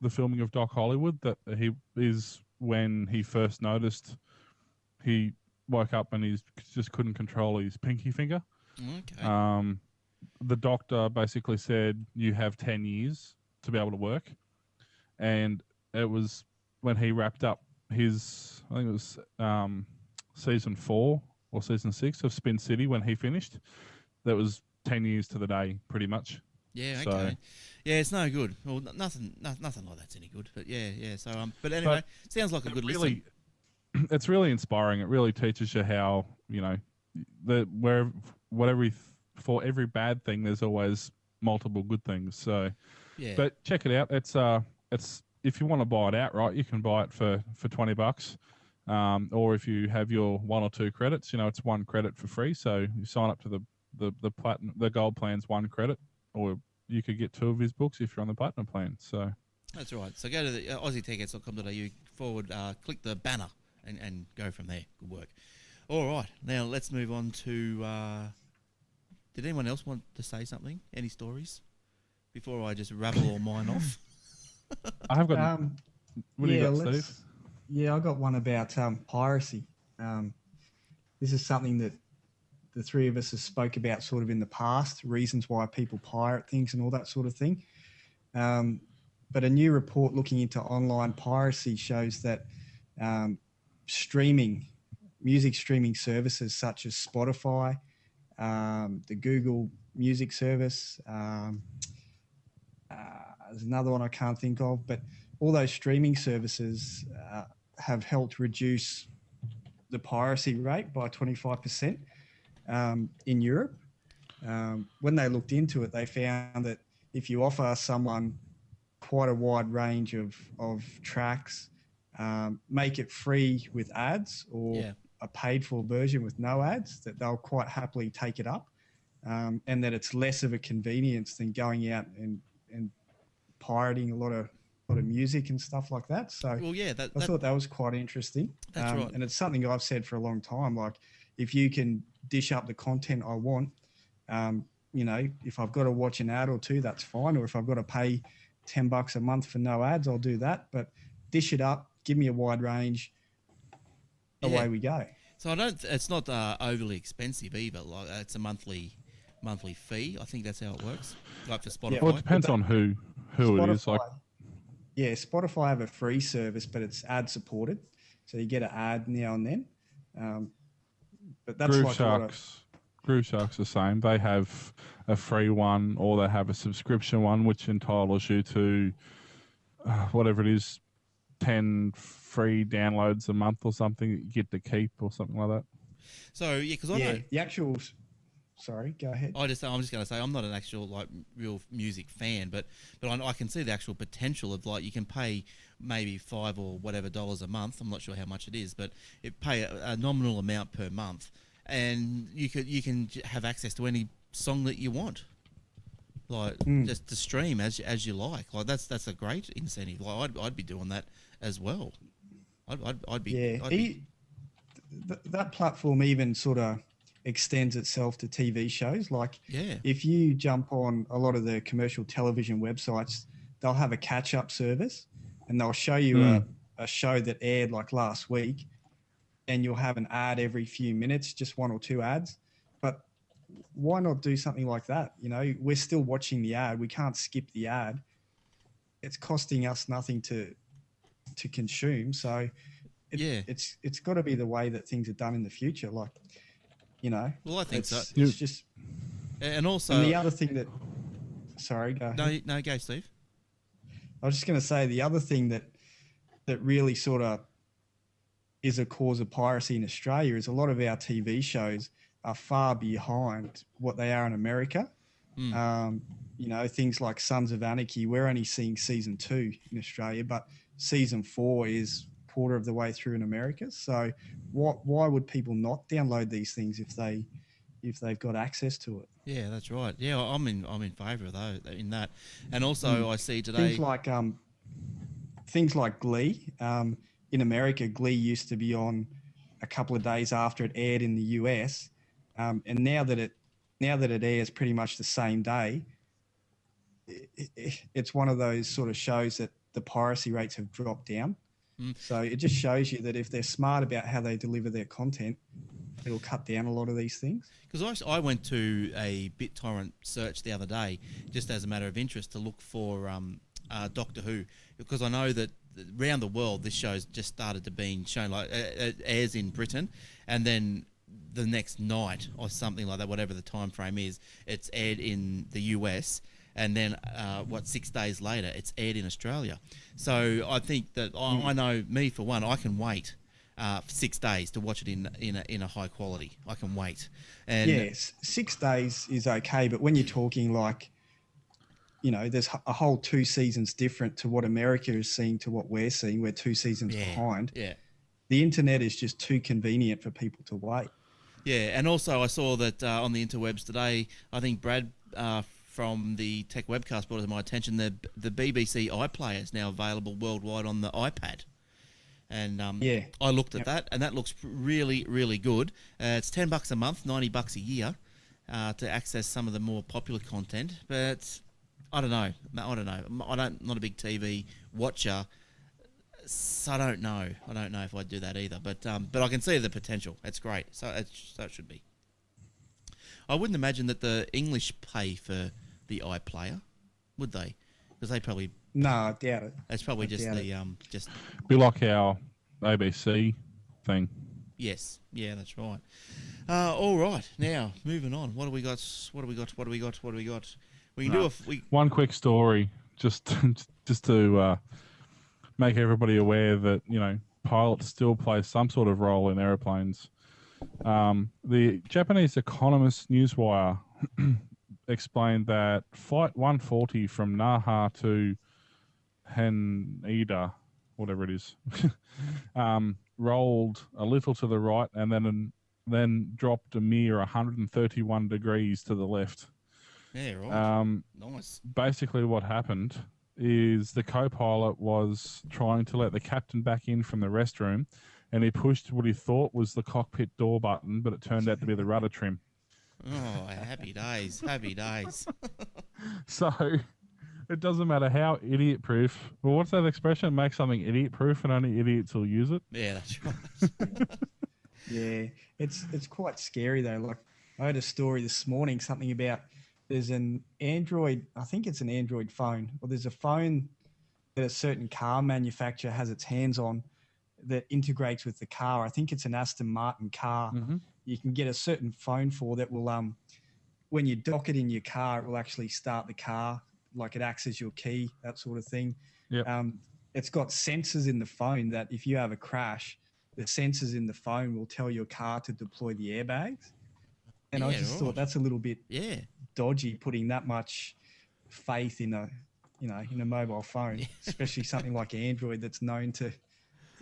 the filming of Doc Hollywood, that he is when he first noticed he woke up and he just couldn't control his pinky finger. Okay. The doctor basically said, you have 10 years to be able to work. And it was when he wrapped up his, I think it was season 4 or season 6 of Spin City when he finished. That was 10 years to the day, pretty much. Yeah, okay. Yeah, it's no good. Well, nothing like that's any good. But yeah. So, but anyway, sounds like a good listen. It's really inspiring. It really teaches you how, for every bad thing, there's always multiple good things. So, yeah. But check it out. It's if you want to buy it outright, you can buy it for $20. Or if you have your 1 or 2 credits, it's 1 credit for free. So you sign up to the platinum, the gold plan's 1 credit, or you could get 2 of his books if you're on the platinum plan. So that's right. So go to the AussieTechHeads.com.au, click the banner and go from there. Good work. All right, now let's move on to. Did anyone else want to say something? Any stories before I just rabble all mine off? I have got. What do you Yeah, got, Steve? I got one about piracy. This is something that the three of us have spoke about sort of in the past, reasons why people pirate things and all that sort of thing. But a new report looking into online piracy shows that music streaming services such as Spotify, the Google Music service, there's another one I can't think of, but all those streaming services have helped reduce the piracy rate by 25% in Europe. When they looked into it, they found that if you offer someone quite a wide range of tracks, make it free with ads or a paid for version with no ads, that they'll quite happily take it up, and that it's less of a convenience than going out and pirating a lot of music and stuff like that. So I thought that was quite interesting. That's right. And it's something I've said for a long time. Like, if you can dish up the content I want, if I've got to watch an ad or two, that's fine. Or if I've got to pay $10 a month for no ads, I'll do that. But dish it up, give me a wide range. Away we go. So it's not overly expensive either. Like, it's a monthly fee. I think that's how it works. Like for Spotify. Well, it depends on who Spotify, it is. Like, Spotify have a free service, but it's ad supported, so you get an ad now and then. But that's Groove Shark's the same. They have a free one, or they have a subscription one, which entitles you to whatever it is, 10 free downloads a month or something that you get to keep or something like that. So because I know the actual. Sorry, go ahead. I'm just going to say I'm not an actual real music fan, but I can see the actual potential of you can pay maybe $5 or whatever a month. I'm not sure how much it is, but it pay a nominal amount per month, and you can have access to any song that you want, just to stream as you like. Like that's a great incentive. Like I'd be doing that as well. That platform even sort of extends itself to TV shows. If you jump on a lot of the commercial television websites, they'll have a catch-up service, and they'll show you a show that aired last week, and you'll have an ad every few minutes, just one or two ads. But why not do something like that? We're still watching the ad. We can't skip the ad. It's costing us nothing to consume. So it's got to be the way that things are done in the future. Well, I think so. It's just, and also, and the other thing that, sorry, go ahead. No, go, Steve. I was just going to say the other thing that really sort of is a cause of piracy in Australia is a lot of our TV shows are far behind what they are in America. Things like Sons of Anarchy, we're only seeing season 2 in Australia, but season 4 is quarter of the way through in America. So why would people not download these things if they've got access to it? Yeah, that's right. Yeah, I'm in favour of that. And also I see today things like Glee. In America, Glee used to be on a couple of days after it aired in the US, and now that it airs pretty much the same day, it's one of those sort of shows that the piracy rates have dropped down. So it just shows you that if they're smart about how they deliver their content, it'll cut down a lot of these things. Because I went to a BitTorrent search the other day, just as a matter of interest, to look for Doctor Who, because I know that around the world this show's just started to being shown, it airs in Britain, and then the next night or something like that, whatever the time frame is, it's aired in the US. And then, 6 days later, it's aired in Australia. So I think that I know, me for one, I can wait for 6 days to watch it in a high quality. I can wait. And yes, 6 days is okay, but when you're talking there's a whole 2 seasons different to what America is seeing to what we're seeing. We're 2 seasons behind. Yeah, the internet is just too convenient for people to wait. Yeah, and also I saw that on the interwebs today, I think Brad from the Tech Webcast brought it to my attention, the BBC iPlayer is now available worldwide on the iPad. And I looked at that, and that looks really, really good. It's $10 a month, $90 a year to access some of the more popular content. But I don't know. No, I don't know. I'm not a big TV watcher, so I don't know. I don't know if I'd do that either. But I can see the potential. It's great. So it should be. I wouldn't imagine that the English pay for the iPlayer, would they? Because they probably. No, I doubt it. It's probably just just. Be like our ABC thing. Yes. Yeah, that's right. All right. Now moving on. What do we got? We can do one quick story, just to make everybody aware that pilots still play some sort of role in aeroplanes. The Japanese Economist Newswire explained that Flight 140 from Naha to Haneda, whatever it is, rolled a little to the right and then dropped a mere 131 degrees to the left. Yeah, right. Nice. Basically, what happened is the co-pilot was trying to let the captain back in from the restroom, and he pushed what he thought was the cockpit door button, but it turned out to be the rudder trim. Oh, happy days. Happy days. So it doesn't matter how idiot-proof. Well, what's that expression? Make something idiot-proof and only idiots will use it. Yeah, that's right. Yeah, it's quite scary though. Like I heard a story this morning, something about there's an Android, I think it's an Android phone, or there's a phone that a certain car manufacturer has its hands on that integrates with the car. I think it's an Aston Martin car. Mm-hmm. You can get a certain phone for that will, when you dock it in your car, it will actually start the car, like it acts as your key, that sort of thing. Yep. It's got sensors in the phone that if you have a crash, the sensors in the phone will tell your car to deploy the airbags. And I just thought that's a little bit dodgy, putting that much faith in a mobile phone, especially something like Android that's known to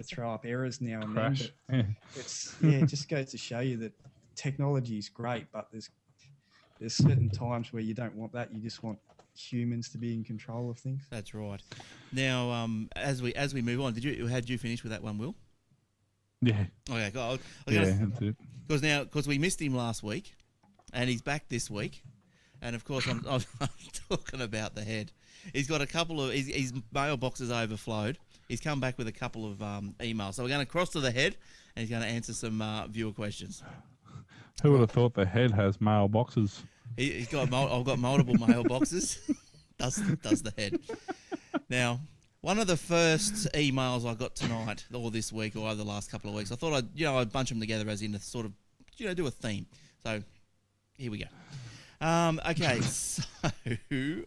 throw up errors now and Crash. then. But it just goes to show you that technology is great, but there's certain times where you don't want that. You just want humans to be in control of things. That's right. Now, as we move on, had you finish with that one, Will? Yeah. Okay, go. That's it. Because we missed him last week, and he's back this week, and of course I'm talking about the head. He's got a couple of his mailbox is overflowed. He's come back with a couple of emails, so we're going to cross to the head, and he's going to answer some viewer questions. Who would have thought the head has mailboxes? I've got multiple mailboxes. Does the head now? One of the first emails I got tonight, or this week, or over the last couple of weeks, I thought I'd bunch them together as in a sort of, do a theme. So, here we go. Okay, so,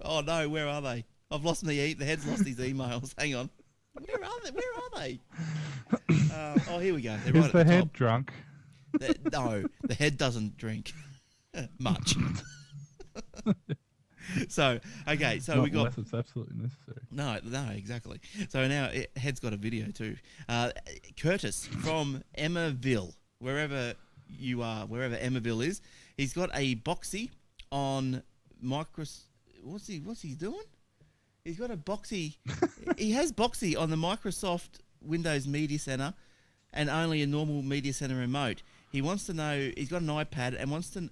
oh no, where are they? I've lost the head's lost his emails. Hang on. Where are they? Oh, here we go. They're right Is the at the head top. drunk? No, the head doesn't drink much. So, okay, so we got... Unless it's absolutely necessary. No, exactly. So now Head's got a video too. Curtis from Emmaville, wherever you are, wherever Emmaville is, he's got a Boxy on Microsoft. What's he doing? He's got a Boxy. He has Boxy on the Microsoft Windows Media Center and only a normal Media Center remote. He wants to know, he's got an iPad and wants to...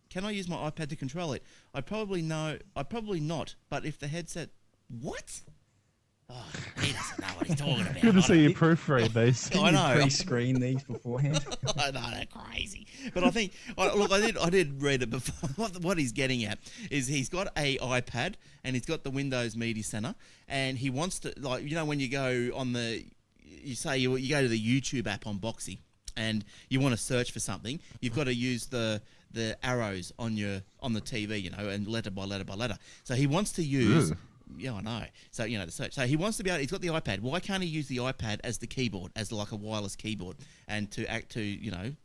Can I use my iPad to control it? I probably not. But if the headset, what? Oh, he doesn't know what he's talking about. Good to see you proofread these. I know. Pre-screen these beforehand. I know, they're crazy. But I think, I did read it before. What he's getting at is he's got a iPad and he's got the Windows Media Center, and he wants to, when you go on you go to the YouTube app on Boxy, and you want to search for something, you've got to use the arrows on the TV, and letter by letter by letter. So he wants to use... Yeah, I know. So, the search. So he wants to be able... He's got the iPad. Why can't he use the iPad as the keyboard, as like a wireless keyboard, and to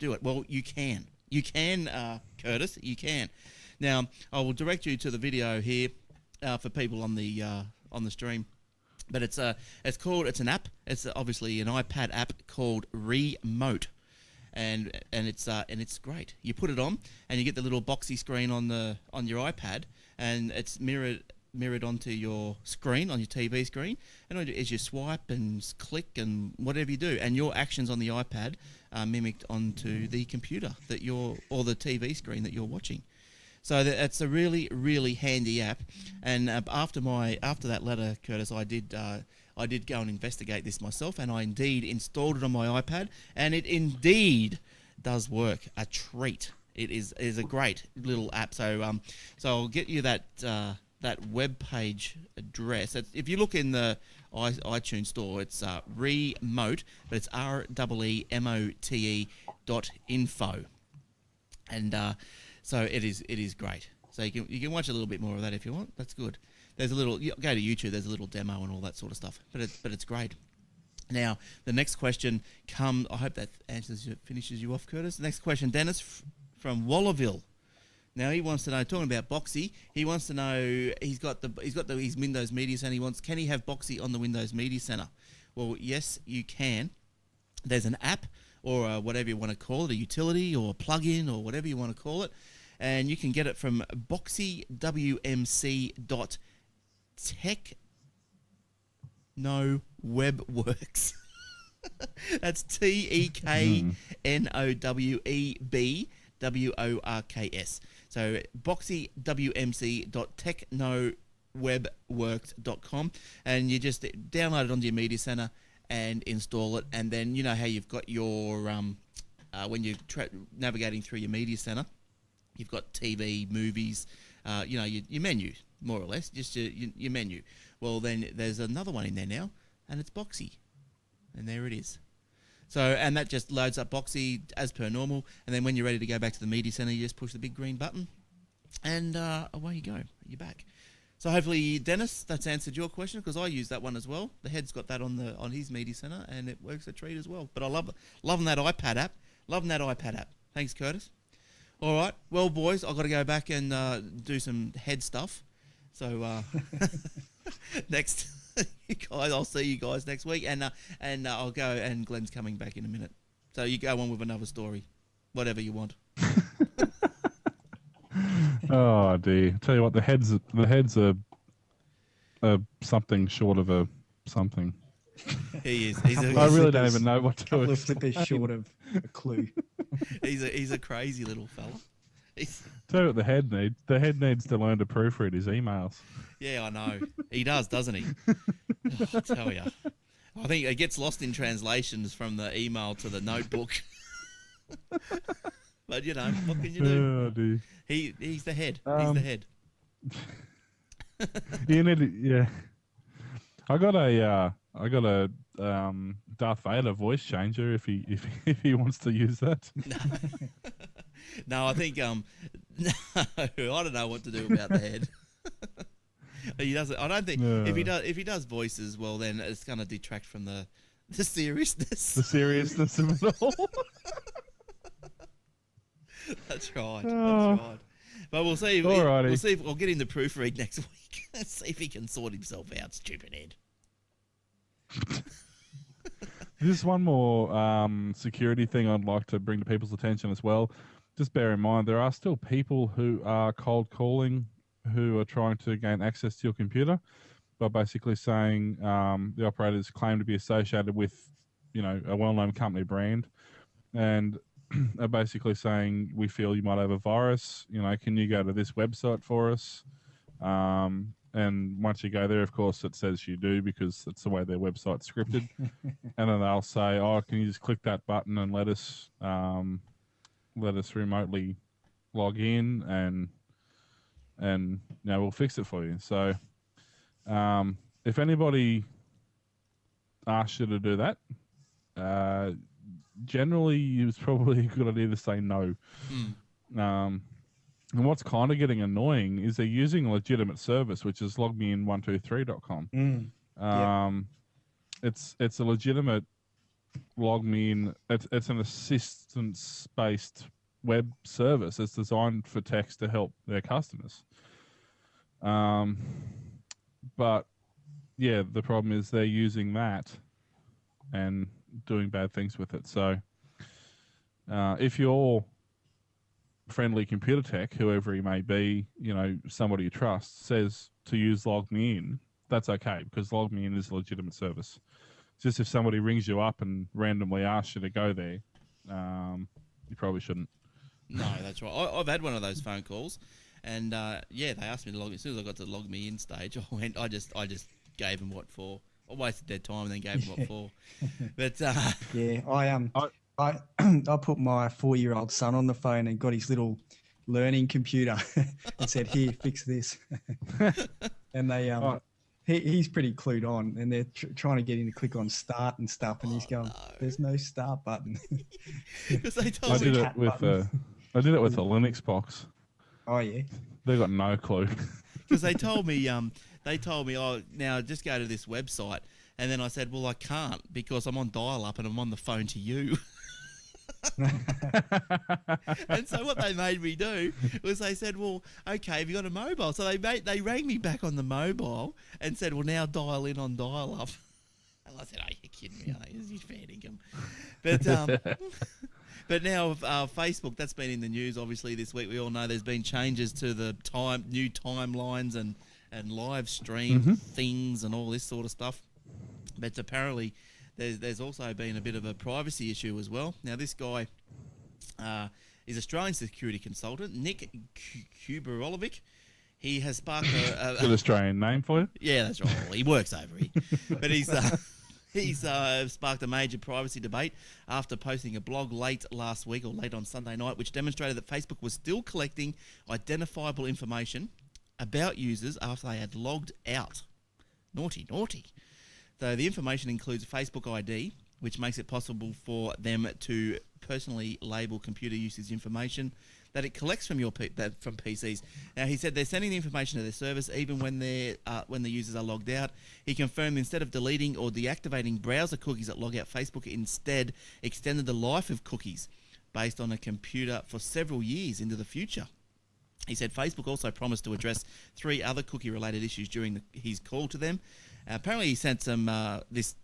do it? Well, you can. You can, Curtis. You can. Now, I will direct you to the video here for people on the stream. But it's an app. It's obviously an iPad app called Remote. And it's great. You put it on, and you get the little boxy screen on your iPad, and it's mirrored onto your screen, on your TV screen, and as you swipe and click and whatever you do, and your actions on the iPad are mimicked onto the computer or the TV screen that you're watching. So that's a really, really handy app. And after that letter, Curtis, I did go and investigate this myself, and I indeed installed it on my iPad, and it indeed does work. A treat. It is a great little app. So I'll get you that web page address. If you look in the iTunes store, it's remote, but it's REEMOTE.info, and so it is great. So you can watch a little bit more of that if you want. That's good. There's a little. You go to YouTube. There's a little demo and all that sort of stuff. But it's great. Now the next question comes. I hope that finishes you off, Curtis. The next question, Dennis from Wallerville. Now he wants to know, talking about Boxy, he wants to know he's got his Windows Media Center. Can he have Boxy on the Windows Media Center? Well, yes, you can. There's an app or whatever you want to call it, a utility or a plugin or whatever you want to call it, and you can get it from boxywmc.technowebworks. That's TEKNOWEBWORKS. So boxywmc.technowebworks.com, and you just download it onto your media center and install it. And then you know how you've got your when you're navigating through your media center, you've got TV, movies, your menu, more or less, just your menu. Well, then there's another one in there now, and it's Boxy, and there it is. So, and that just loads up Boxy as per normal, and then when you're ready to go back to the media center, you just push the big green button, and away you go. You're back. So hopefully, Dennis, that's answered your question, because I use that one as well. The head's got that on his media center, and it works a treat as well. But I loving that iPad app. Loving that iPad app. Thanks, Curtis. All right. Well, boys, I've got to go back and do some head stuff. So next. You guys, I'll see you guys next week, and I'll go. And Glenn's coming back in a minute, so you go on with another story, whatever you want. Oh dear! Tell you what, the heads are something short of a something. He is. I really don't even know what to do. A couple of flippers short of a clue. He's a crazy little fella. Tell you what the head needs. The head needs to learn to proofread his emails. Yeah, I know. He does, doesn't he? Oh, I tell you. I think it gets lost in translations from the email to the notebook. But, what can you do? Oh, dear. He's the head. He's the head. You need to, yeah. I got a Darth Vader voice changer if he wants to use that. No, I think no, I don't know what to do about the head. He doesn't. I don't think if he does voices, well, then it's going to detract from the seriousness. The seriousness of it all. That's right. That's right. But we'll see. We'll see. I'll get him to proofread next week. See if he can sort himself out. Stupid head. Just one more security thing I'd like to bring to people's attention as well. Just bear in mind, there are still people who are cold calling, who are trying to gain access to your computer by basically saying the operators claim to be associated with, a well-known company brand, and are basically saying, we feel you might have a virus. Can you go to this website for us? And once you go there, of course, it says you do, because that's the way their website's scripted. And then they'll say, can you just click that button and let us remotely log in, and we'll fix it for you. So if anybody asks you to do that, generally it's probably a good idea to say no. And what's kind of getting annoying is they're using a legitimate service, which is logmein123.com. It's a legitimate logmein. It's an assistance-based web service. It's designed for techs to help their customers. But yeah, the problem is they're using that and doing bad things with it. So if you're friendly computer tech, whoever he may be, somebody you trust, says to use LogMeIn, that's okay, because LogMeIn is a legitimate service. Just if somebody rings you up and randomly asks you to go there, you probably shouldn't. No, that's right. I've had one of those phone calls, And yeah, they asked me to log. As soon as I got to the log me in stage, I just gave them what for. I wasted their time and then gave them what for. But yeah, I I put my 4-year-old son on the phone and got his little learning computer and said, "Here, fix this." And they he's pretty clued on, and they're trying to get him to click on start and stuff, and he's going, no. "There's no start button." Because they told I me did it with I did it with a Linux box. Oh yeah. They got no clue. because they told me oh, now just go to this website, and then I said, well, I can't because I'm on dial-up and I'm on the phone to you. And so what they made me do was they said, well, okay, have you got a mobile? So they rang me back on the mobile and said, well, now dial in on dial-up. And I said, oh, you're kidding me, are you? You're fair dinkum. But now Facebook, that's been in the news obviously this week. We all know there's been changes to the new timelines and live stream things and all this sort of stuff. But apparently there's also been a bit of a privacy issue as well. Now this guy is Australian security consultant, Nick Kuberolovic. He has sparked a Good Australian name for you? Yeah, that's right. Well, he works over here. But he's sparked a major privacy debate after posting a blog late last week or late on Sunday night, which demonstrated that Facebook was still collecting identifiable information about users after they had logged out. Naughty, naughty. So the information includes Facebook ID, which makes it possible for them to personally label computer usage information that it collects from from PCs. Now, he said they're sending the information to their service even when the users are logged out. He confirmed instead of deleting or deactivating browser cookies that log out, Facebook instead extended the life of cookies based on a computer for several years into the future. He said Facebook also promised to address 3 other cookie-related issues during his call to them. Apparently, he sent some this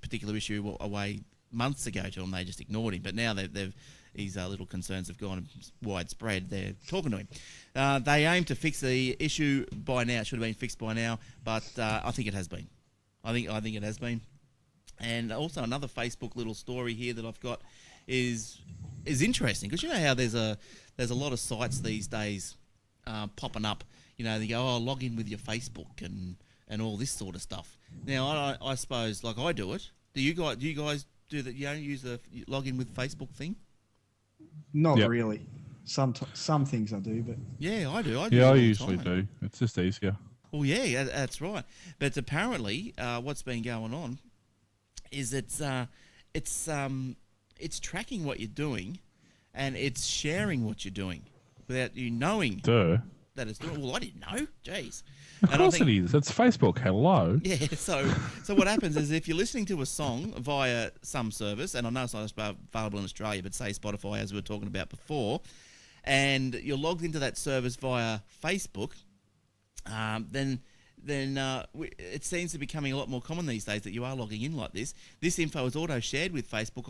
particular issue away months ago to them. They just ignored him, but now his little concerns have gone widespread. They're talking to him. They aim to fix the issue by now. It should have been fixed by now, but I think it has been. I think it has been. And also another Facebook little story here that I've got is interesting, because you know how there's a lot of sites these days popping up. You know, they go, oh, log in with your Facebook and all this sort of stuff. Now, I suppose, like I do it. Do you guys do that? You don't use the log in with Facebook thing? Not really. Some things I do, but yeah, I do. I usually do. It's just easier. Well, yeah, that's right. But apparently, what's been going on is it's tracking what you're doing, and it's sharing what you're doing without you knowing that it's doing. Well, I didn't know. Jeez. Of course it is. It's Facebook. Hello. Yeah. So what happens is if you're listening to a song via some service, and I know it's not available in Australia, but say Spotify, as we were talking about before, and you're logged into that service via Facebook, then it seems to be becoming a lot more common these days that you are logging in like this. This info is auto shared with Facebook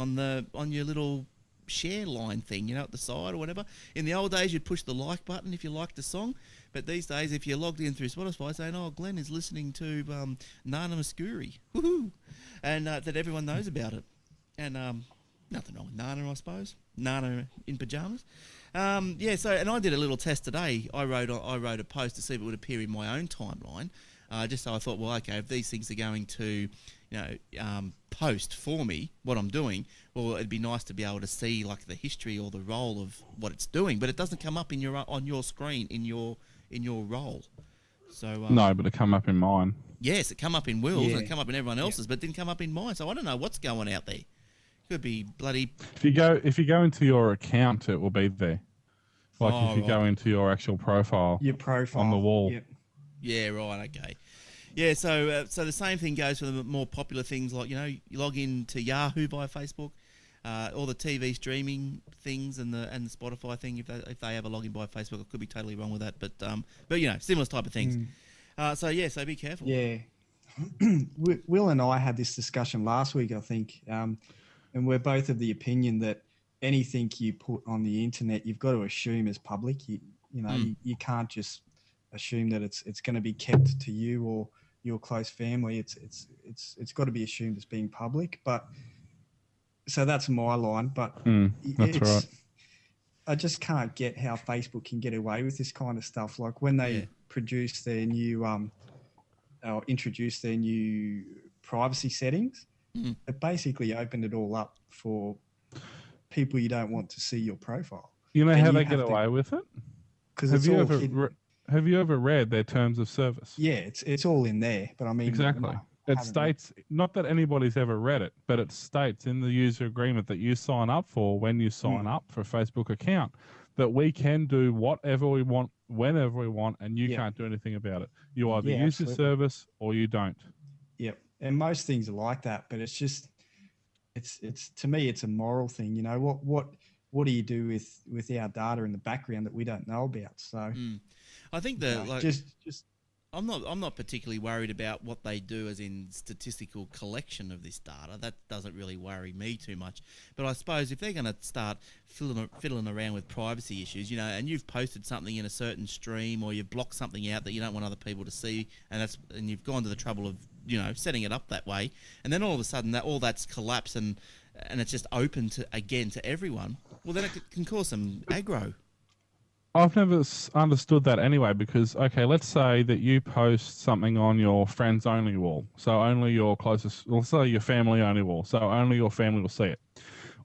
on your little share line thing, you know, at the side or whatever. In the old days, you'd push the like button if you liked the song, but these days, if you're logged in through Spotify, saying, "Oh, Glenn is listening to Nana Muscuri," woohoo, and that everyone knows about it, and nothing wrong with Nana, I suppose. Nana in pajamas. Yeah. So, and I did a little test today. I wrote a post to see if it would appear in my own timeline. Just so I thought, well, okay, if these things are going to, post for me what I'm doing, well, it'd be nice to be able to see like the history or the role of what it's doing, but it doesn't come up on your screen in your role. So no, but it come up in mine. Yes, it come up in Will's and it come up in everyone else's, but it didn't come up in mine. So I don't know what's going out there. Could be bloody. If you go into your account, it will be there. Like if you go into your actual profile, on the wall. Yep. Yeah, right, okay. Yeah, so the same thing goes for the more popular things like, you log in to Yahoo via Facebook, all the TV streaming things and the Spotify thing if they have a login by Facebook. I could be totally wrong with that, but similar type of things. So be careful. Yeah. Will and I had this discussion last week, I think, and we're both of the opinion that anything you put on the internet, you've got to assume is public. You can't just assume that it's going to be kept to you or your close family. It's got to be assumed as being public. But so that's my line. But that's right. I just can't get how Facebook can get away with this kind of stuff. Like when they produce their new or introduce their new privacy settings, it basically opened it all up for people you don't want to see your profile. You know how they get away with it? Because it's all hidden. Have you ever read their terms of service? Yeah, it's all in there. But I mean, exactly. No, it states, not that anybody's ever read it, but it states in the user agreement that you sign up for when you sign up for a Facebook account, that we can do whatever we want, whenever we want, and you can't do anything about it. You either use the service or you don't. Yep. And most things are like that, but it's just, it's to me, it's a moral thing. You know, what do you do with our data in the background that we don't know about? So I think that like just I'm not particularly worried about what they do as in statistical collection of this data. That doesn't really worry me too much. But I suppose if they're going to start fiddling around with privacy issues, you know, and you've posted something in a certain stream or you've blocked something out that you don't want other people to see, and you've gone to the trouble of, you know, setting it up that way, and then all of a sudden that's collapsed and it's just open to everyone. Well, then it can cause some aggro. I've never understood that anyway, because, okay, let's say that you post something on your friends only wall. So only your closest, let's say your family only wall. So only your family will see it.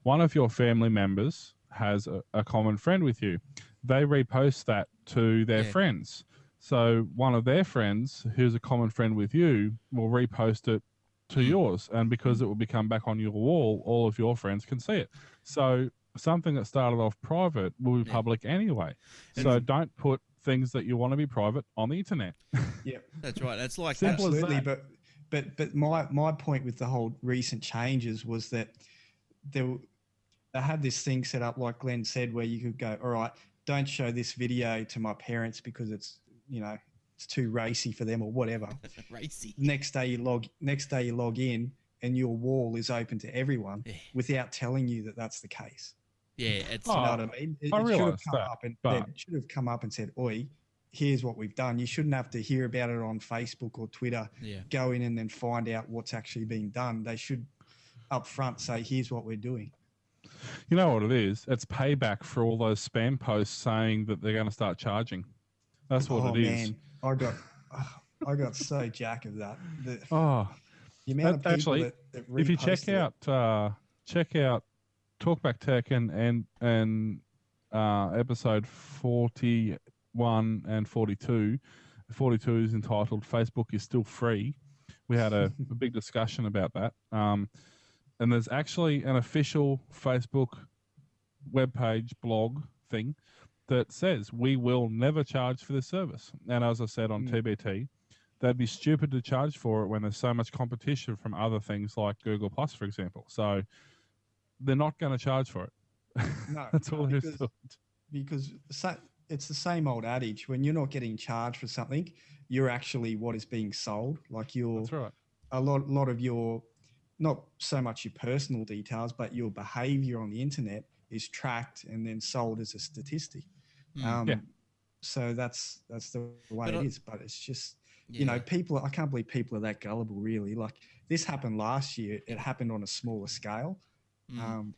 One of your family members has a common friend with you. They repost that to their friends. So one of their friends, who's a common friend with you, will repost it to yours. And because it will become back on your wall, all of your friends can see it. So something that started off private will be public anyway. So don't put things that you want to be private on the internet. Yeah, that's right. That's like absolutely. But my point with the whole recent changes was that they had this thing set up, like Glenn said, where you could go, all right, don't show this video to my parents because it's, you know, it's too racy for them or whatever. Racy. Next day you log in and your wall is open to everyone without telling you that that's the case. Yeah, it's you know what I mean. It should have come up and said, "Oi, here's what we've done." You shouldn't have to hear about it on Facebook or Twitter. Go in and then find out what's actually being done. They should up front say, "Here's what we're doing." You know what it is? It's payback for all those spam posts saying that they're going to start charging. That's what it is. Man, I got so jack of that. The amount of people actually, that if you check out Talkback Tech and episode 41 and 42. 42 is entitled "Facebook is Still Free." We had a big discussion about that. And there's actually an official Facebook webpage blog thing that says we will never charge for this service. And as I said on TBT, they'd be stupid to charge for it when there's so much competition from other things like Google Plus, for example. So they're not going to charge for it. No, that's all there is to it. Because it's the same old adage: when you're not getting charged for something, you're actually what is being sold. Like that's right. A lot of your, not so much your personal details, but your behavior on the internet is tracked and then sold as a statistic. So that's the way it is. But it's just, you know, I can't believe people are that gullible, really. Like this happened last year. It happened on a smaller scale.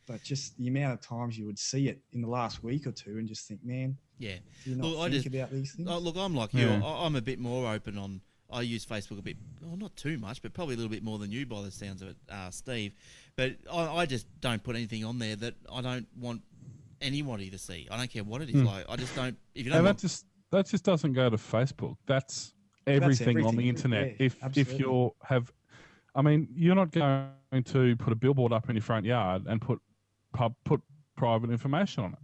But just the amount of times you would see it in the last week or two and just think, man, do you not think about these things? Look, I'm like you. I'm a bit more open on. I use Facebook a bit, well, not too much, but probably a little bit more than you by the sounds of it, Steve. But I just don't put anything on there that I don't want anybody to see. I don't care what it is. Like I just don't. If you don't, that just doesn't go to Facebook. That's everything on the internet. Yeah, if you have. I mean, you're not going to put a billboard up in your front yard and put private information on it.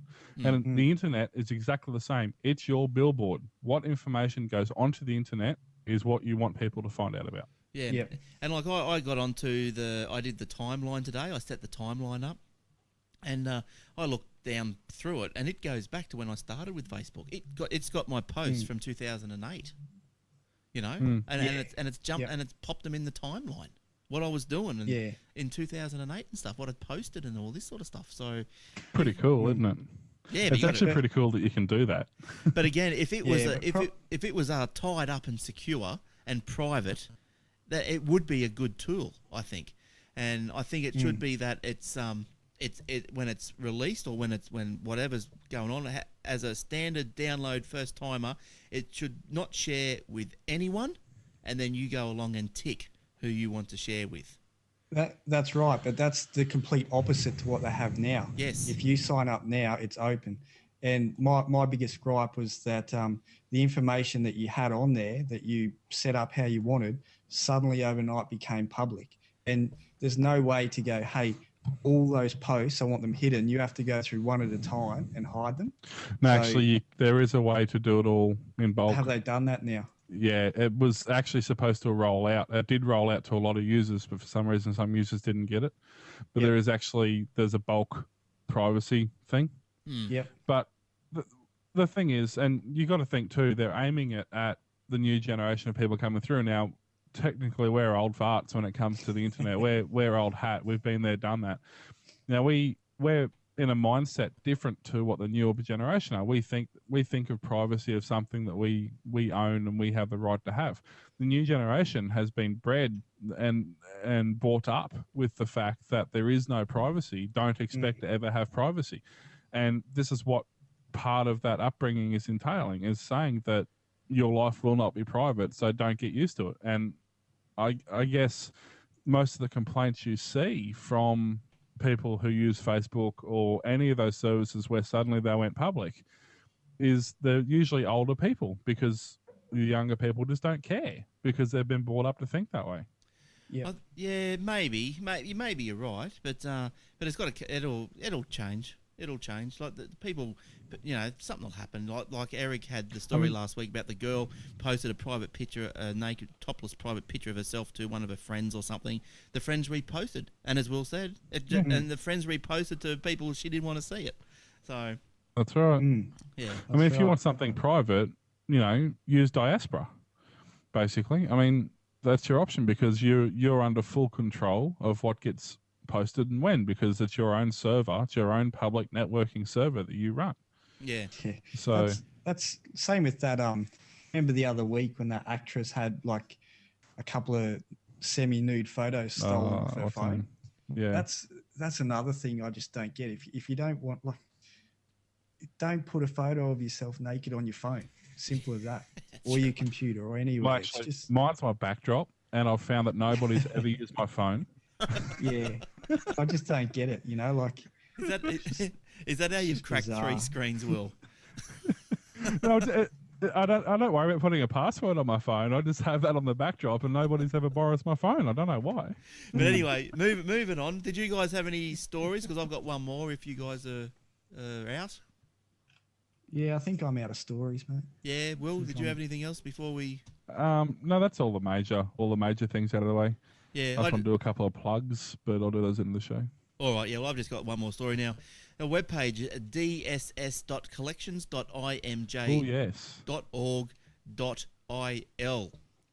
And the internet is exactly the same. It's your billboard. What information goes onto the internet is what you want people to find out about. Yeah. Yep. And like I got onto I did the timeline today. I set the timeline up and I looked down through it and it goes back to when I started with Facebook. It's got my posts from 2008. You know, and it's jumped and it's popped them in the timeline. What I was doing in 2008 and stuff, what I posted and all this sort of stuff. So pretty cool, isn't it? Yeah, it's actually pretty cool that you can do that. But again, if it was if it was tied up and secure and private, that it would be a good tool, I think. And I think it should be that it's when it's released or when whatever's going on as a standard download first timer, it should not share with anyone, and then you go along and tick who you want to share with. That's right, but that's the complete opposite to what they have now. Yes. If you sign up now, it's open. And my biggest gripe was that the information that you had on there that you set up how you wanted suddenly overnight became public. And there's no way to go, hey, all those posts, I want them hidden. You have to go through one at a time and hide them. No, actually, there is a way to do it all in bulk. Have they done that now? Yeah, it was actually supposed to roll out. It did roll out to a lot of users, but for some reason, some users didn't get it. But there's a bulk privacy thing. Yep. But the thing is, and you got to think too, they're aiming it at the new generation of people coming through now. Technically, we're old farts when it comes to the internet. we're old hat. We've been there, done that. Now we're in a mindset different to what the newer generation are. We think of privacy as something that we own and we have the right to have. The new generation has been bred and brought up with the fact that there is no privacy. Don't expect to ever have privacy, and this is what part of that upbringing is entailing, is saying that your life will not be private, so don't get used to it. And I guess most of the complaints you see from people who use Facebook or any of those services where suddenly they went public is they're usually older people, because the younger people just don't care because they've been brought up to think that way. Yeah, maybe you're right, but it's got to it'll change. It'll change. Like the people, something will happen. Like Eric had the story last week about the girl posted a private picture, a naked, topless private picture of herself to one of her friends or something. The friends reposted, and as Will said, and the friends reposted to people she didn't want to see it. So that's right. Yeah. I mean, if you want something private, use Diaspora. Basically, I mean, that's your option, because you're under full control of what gets posted and when, because it's your own server, it's your own public networking server that you run. Yeah. So that's same with that. Remember the other week when that actress had like a couple of semi-nude photos stolen off her phone? Yeah. That's another thing I just don't get. If you don't want, don't put a photo of yourself naked on your phone. Simple as that. Or your computer or anywhere. Well, actually, mine's my backdrop, and I've found that nobody's ever used my phone. Yeah, I just don't get it. Is that how you've cracked bizarre. 3 screens, Will? No, I don't worry about putting a password on my phone. I just have that on the backdrop, and nobody's ever borrows my phone. I don't know why. But anyway, moving on. Did you guys have any stories? Because I've got one more. If you guys are out. Yeah, I think I'm out of stories, mate. Yeah, Will, did you have anything else before we? No, that's all the major things out of the way. Yeah, I just want to do a couple of plugs, but I'll do those in the show. All right, yeah, well, I've just got one more story now. The webpage, dss.collections.imj.org.il.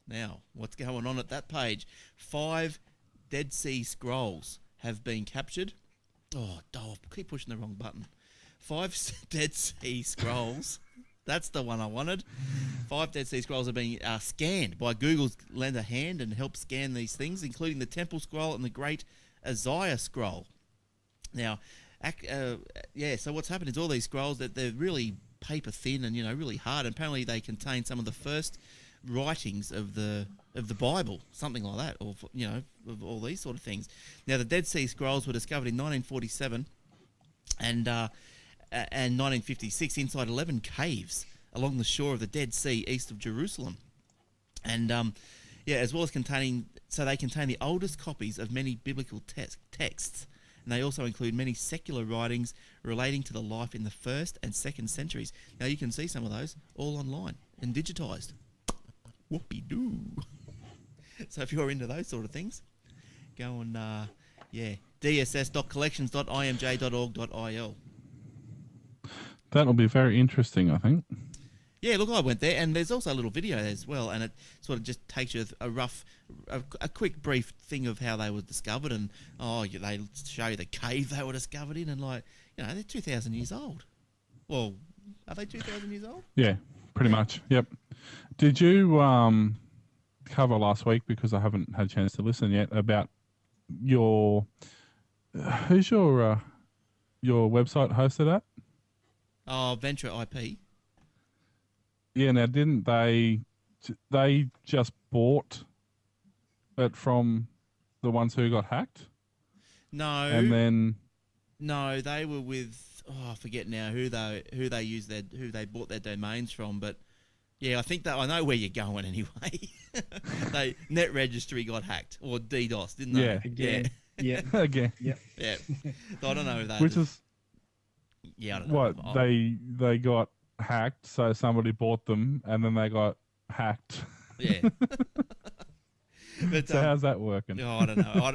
Now, what's going on at that page? 5 Dead Sea Scrolls have been captured. Oh, keep pushing the wrong button. 5 Dead Sea Scrolls. That's the one I wanted. 5 Dead Sea Scrolls are being scanned by Google's lend a hand and help scan these things, including the Temple Scroll and the Great Isaiah Scroll. Now, so what's happened is all these scrolls, that they're really paper thin and really hard. And apparently, they contain some of the first writings of the Bible, something like that, or of all these sort of things. Now, the Dead Sea Scrolls were discovered in 1947 and 1956 inside 11 caves along the shore of the Dead Sea east of Jerusalem. And as well as they contain the oldest copies of many biblical texts. And they also include many secular writings relating to the life in the 1st and 2nd centuries. Now you can see some of those all online and digitised. Whoopee-doo. So if you're into those sort of things, go on, dss.collections.imj.org.il. That'll be very interesting, I think. Yeah, look, I went there, and there's also a little video as well, and it sort of just takes you a quick brief thing of how they were discovered, and they show you the cave they were discovered in, and they're 2,000 years old. Well, are they 2,000 years old? Yeah, pretty much. Yep. Did you cover last week, because I haven't had a chance to listen yet, about who's your your website hosted at? Oh, Venture IP. Yeah. Now, didn't they just bought it from the ones who got hacked? No. And then No, they were with I forget now who they bought their domains from, but yeah, I think that I know where you're going anyway. Net Registry got hacked or DDoS, didn't they? Yeah. Again. Yeah. again, Yep. Yeah. So I don't know if that which is yeah, I don't know. what they got hacked. So somebody bought them, and then they got hacked. Yeah. But, So how's that working? Oh, I don't know. I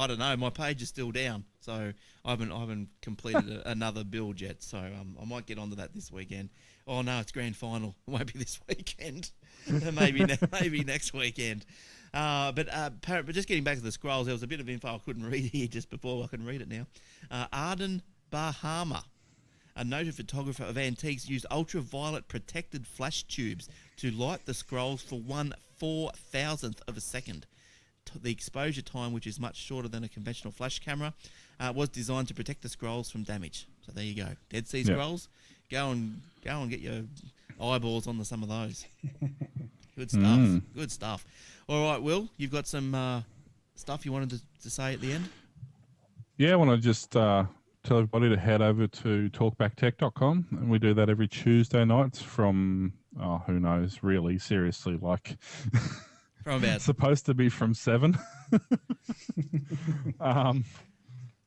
don't know. My page is still down, so I haven't completed another build yet. So I might get onto that this weekend. Oh no, it's grand final. It won't be this weekend. maybe next weekend. But just getting back to the scrolls, there was a bit of info I couldn't read here just before. I can read it now. Arden Bahama, a noted photographer of antiques, used ultraviolet protected flash tubes to light the scrolls for 1/4000th of a second. The exposure time, which is much shorter than a conventional flash camera, was designed to protect the scrolls from damage. So there you go. Dead Sea Scrolls. Go and get your eyeballs on some of those. Good stuff. Good stuff. All right, Will, you've got some stuff you wanted to say at the end? Yeah, I want to just tell everybody to head over to talkbacktech.com, and we do that every Tuesday nights from, who knows, really, seriously, like From about supposed to be from 7.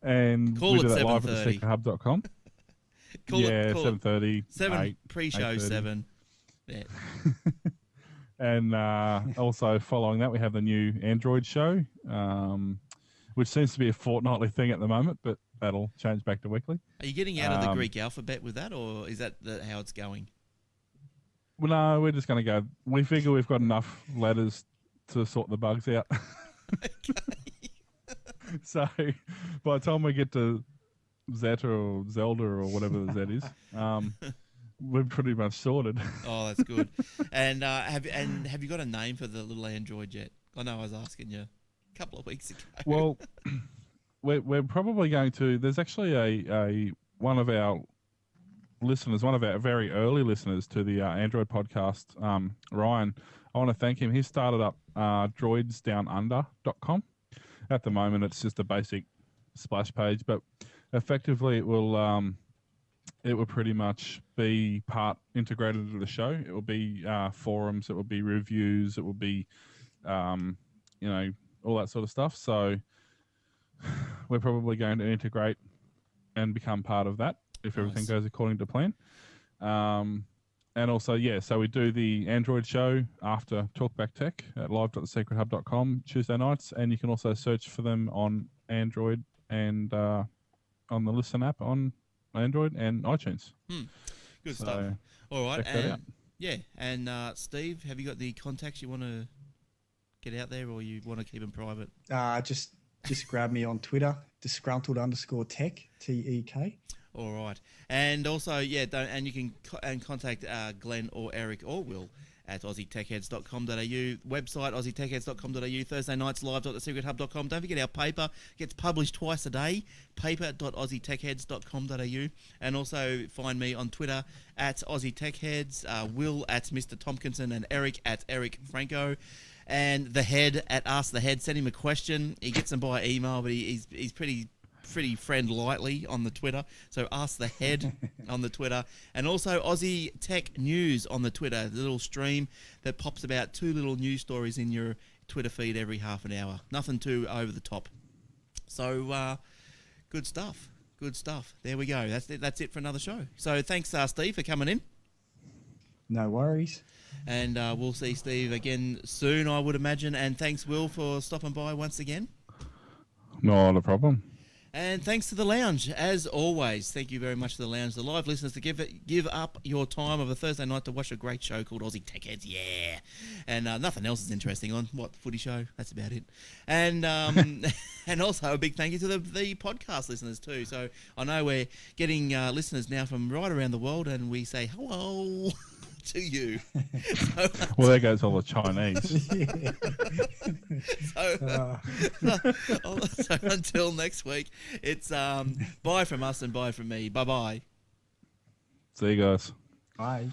And Call we it do that live 7:30. at thesecrethub.com. Call yeah, it 7:30. 7 pre-show 8:30. 7. Yeah. And also following that, we have the new Android show, which seems to be a fortnightly thing at the moment, but that'll change back to weekly. Are you getting out of the Greek alphabet with that, or is that how it's going? Well, no, we're just going to go. We figure we've got enough letters to sort the bugs out. So by the time we get to Zeta or Zelda or whatever the Z is, we're pretty much sorted. Oh, that's good. And have you got a name for the little Android yet? I know I was asking you a couple of weeks ago. Well, we're probably going to. There's actually a one of our listeners, one of our very early listeners to the Android podcast, Ryan. I want to thank him. He started up droidsdownunder.com. At the moment, it's just a basic splash page, but effectively it will pretty much be part integrated into the show. It will be forums, it will be reviews, it will be, all that sort of stuff. So we're probably going to integrate and become part of that if everything goes according to plan. And also, so we do the Android show after Talkback Tech at live.thesecrethub.com Tuesday nights, and you can also search for them on Android and on the Listen app on Android and iTunes. Good stuff. All right. Check that out. Yeah. And Steve, have you got the contacts you want to get out there, or you want to keep them private? Just grab me on Twitter, disgruntled_tech, TEK. All right. And also, you can contact Glenn or Eric or Will at aussietechheads.com.au, website aussietechheads.com.au, Thursday nights live.thesecrethub.com. Don't forget our paper gets published twice a day, paper.aussietechheads.com.au, and also find me on Twitter at aussietechheads, Will at Mr. Tompkinson, and Eric at Eric Franco. And the head at Ask the Head. Send him a question. He gets them by email, but he's pretty friend lightly on the Twitter. So Ask the Head on the Twitter. And also Aussie Tech News on the Twitter. The little stream that pops about 2 little news stories in your Twitter feed every half an hour. Nothing too over the top. So good stuff. Good stuff. There we go. That's it for another show. So thanks, Steve, for coming in. No worries. And we'll see Steve again soon, I would imagine. And thanks, Will, for stopping by once again. Not a problem. And thanks to the Lounge, as always. Thank you very much to the Lounge, the live listeners, to give up your time of a Thursday night to watch a great show called Aussie Tech Heads. Yeah. And nothing else is interesting on footy show. That's about it. And and also a big thank you to the podcast listeners too. So I know we're getting listeners now from right around the world, and we say hello to you. So, Well, there goes all the Chinese. so until next week, it's bye from us and bye from me. Bye bye. See you guys. Bye.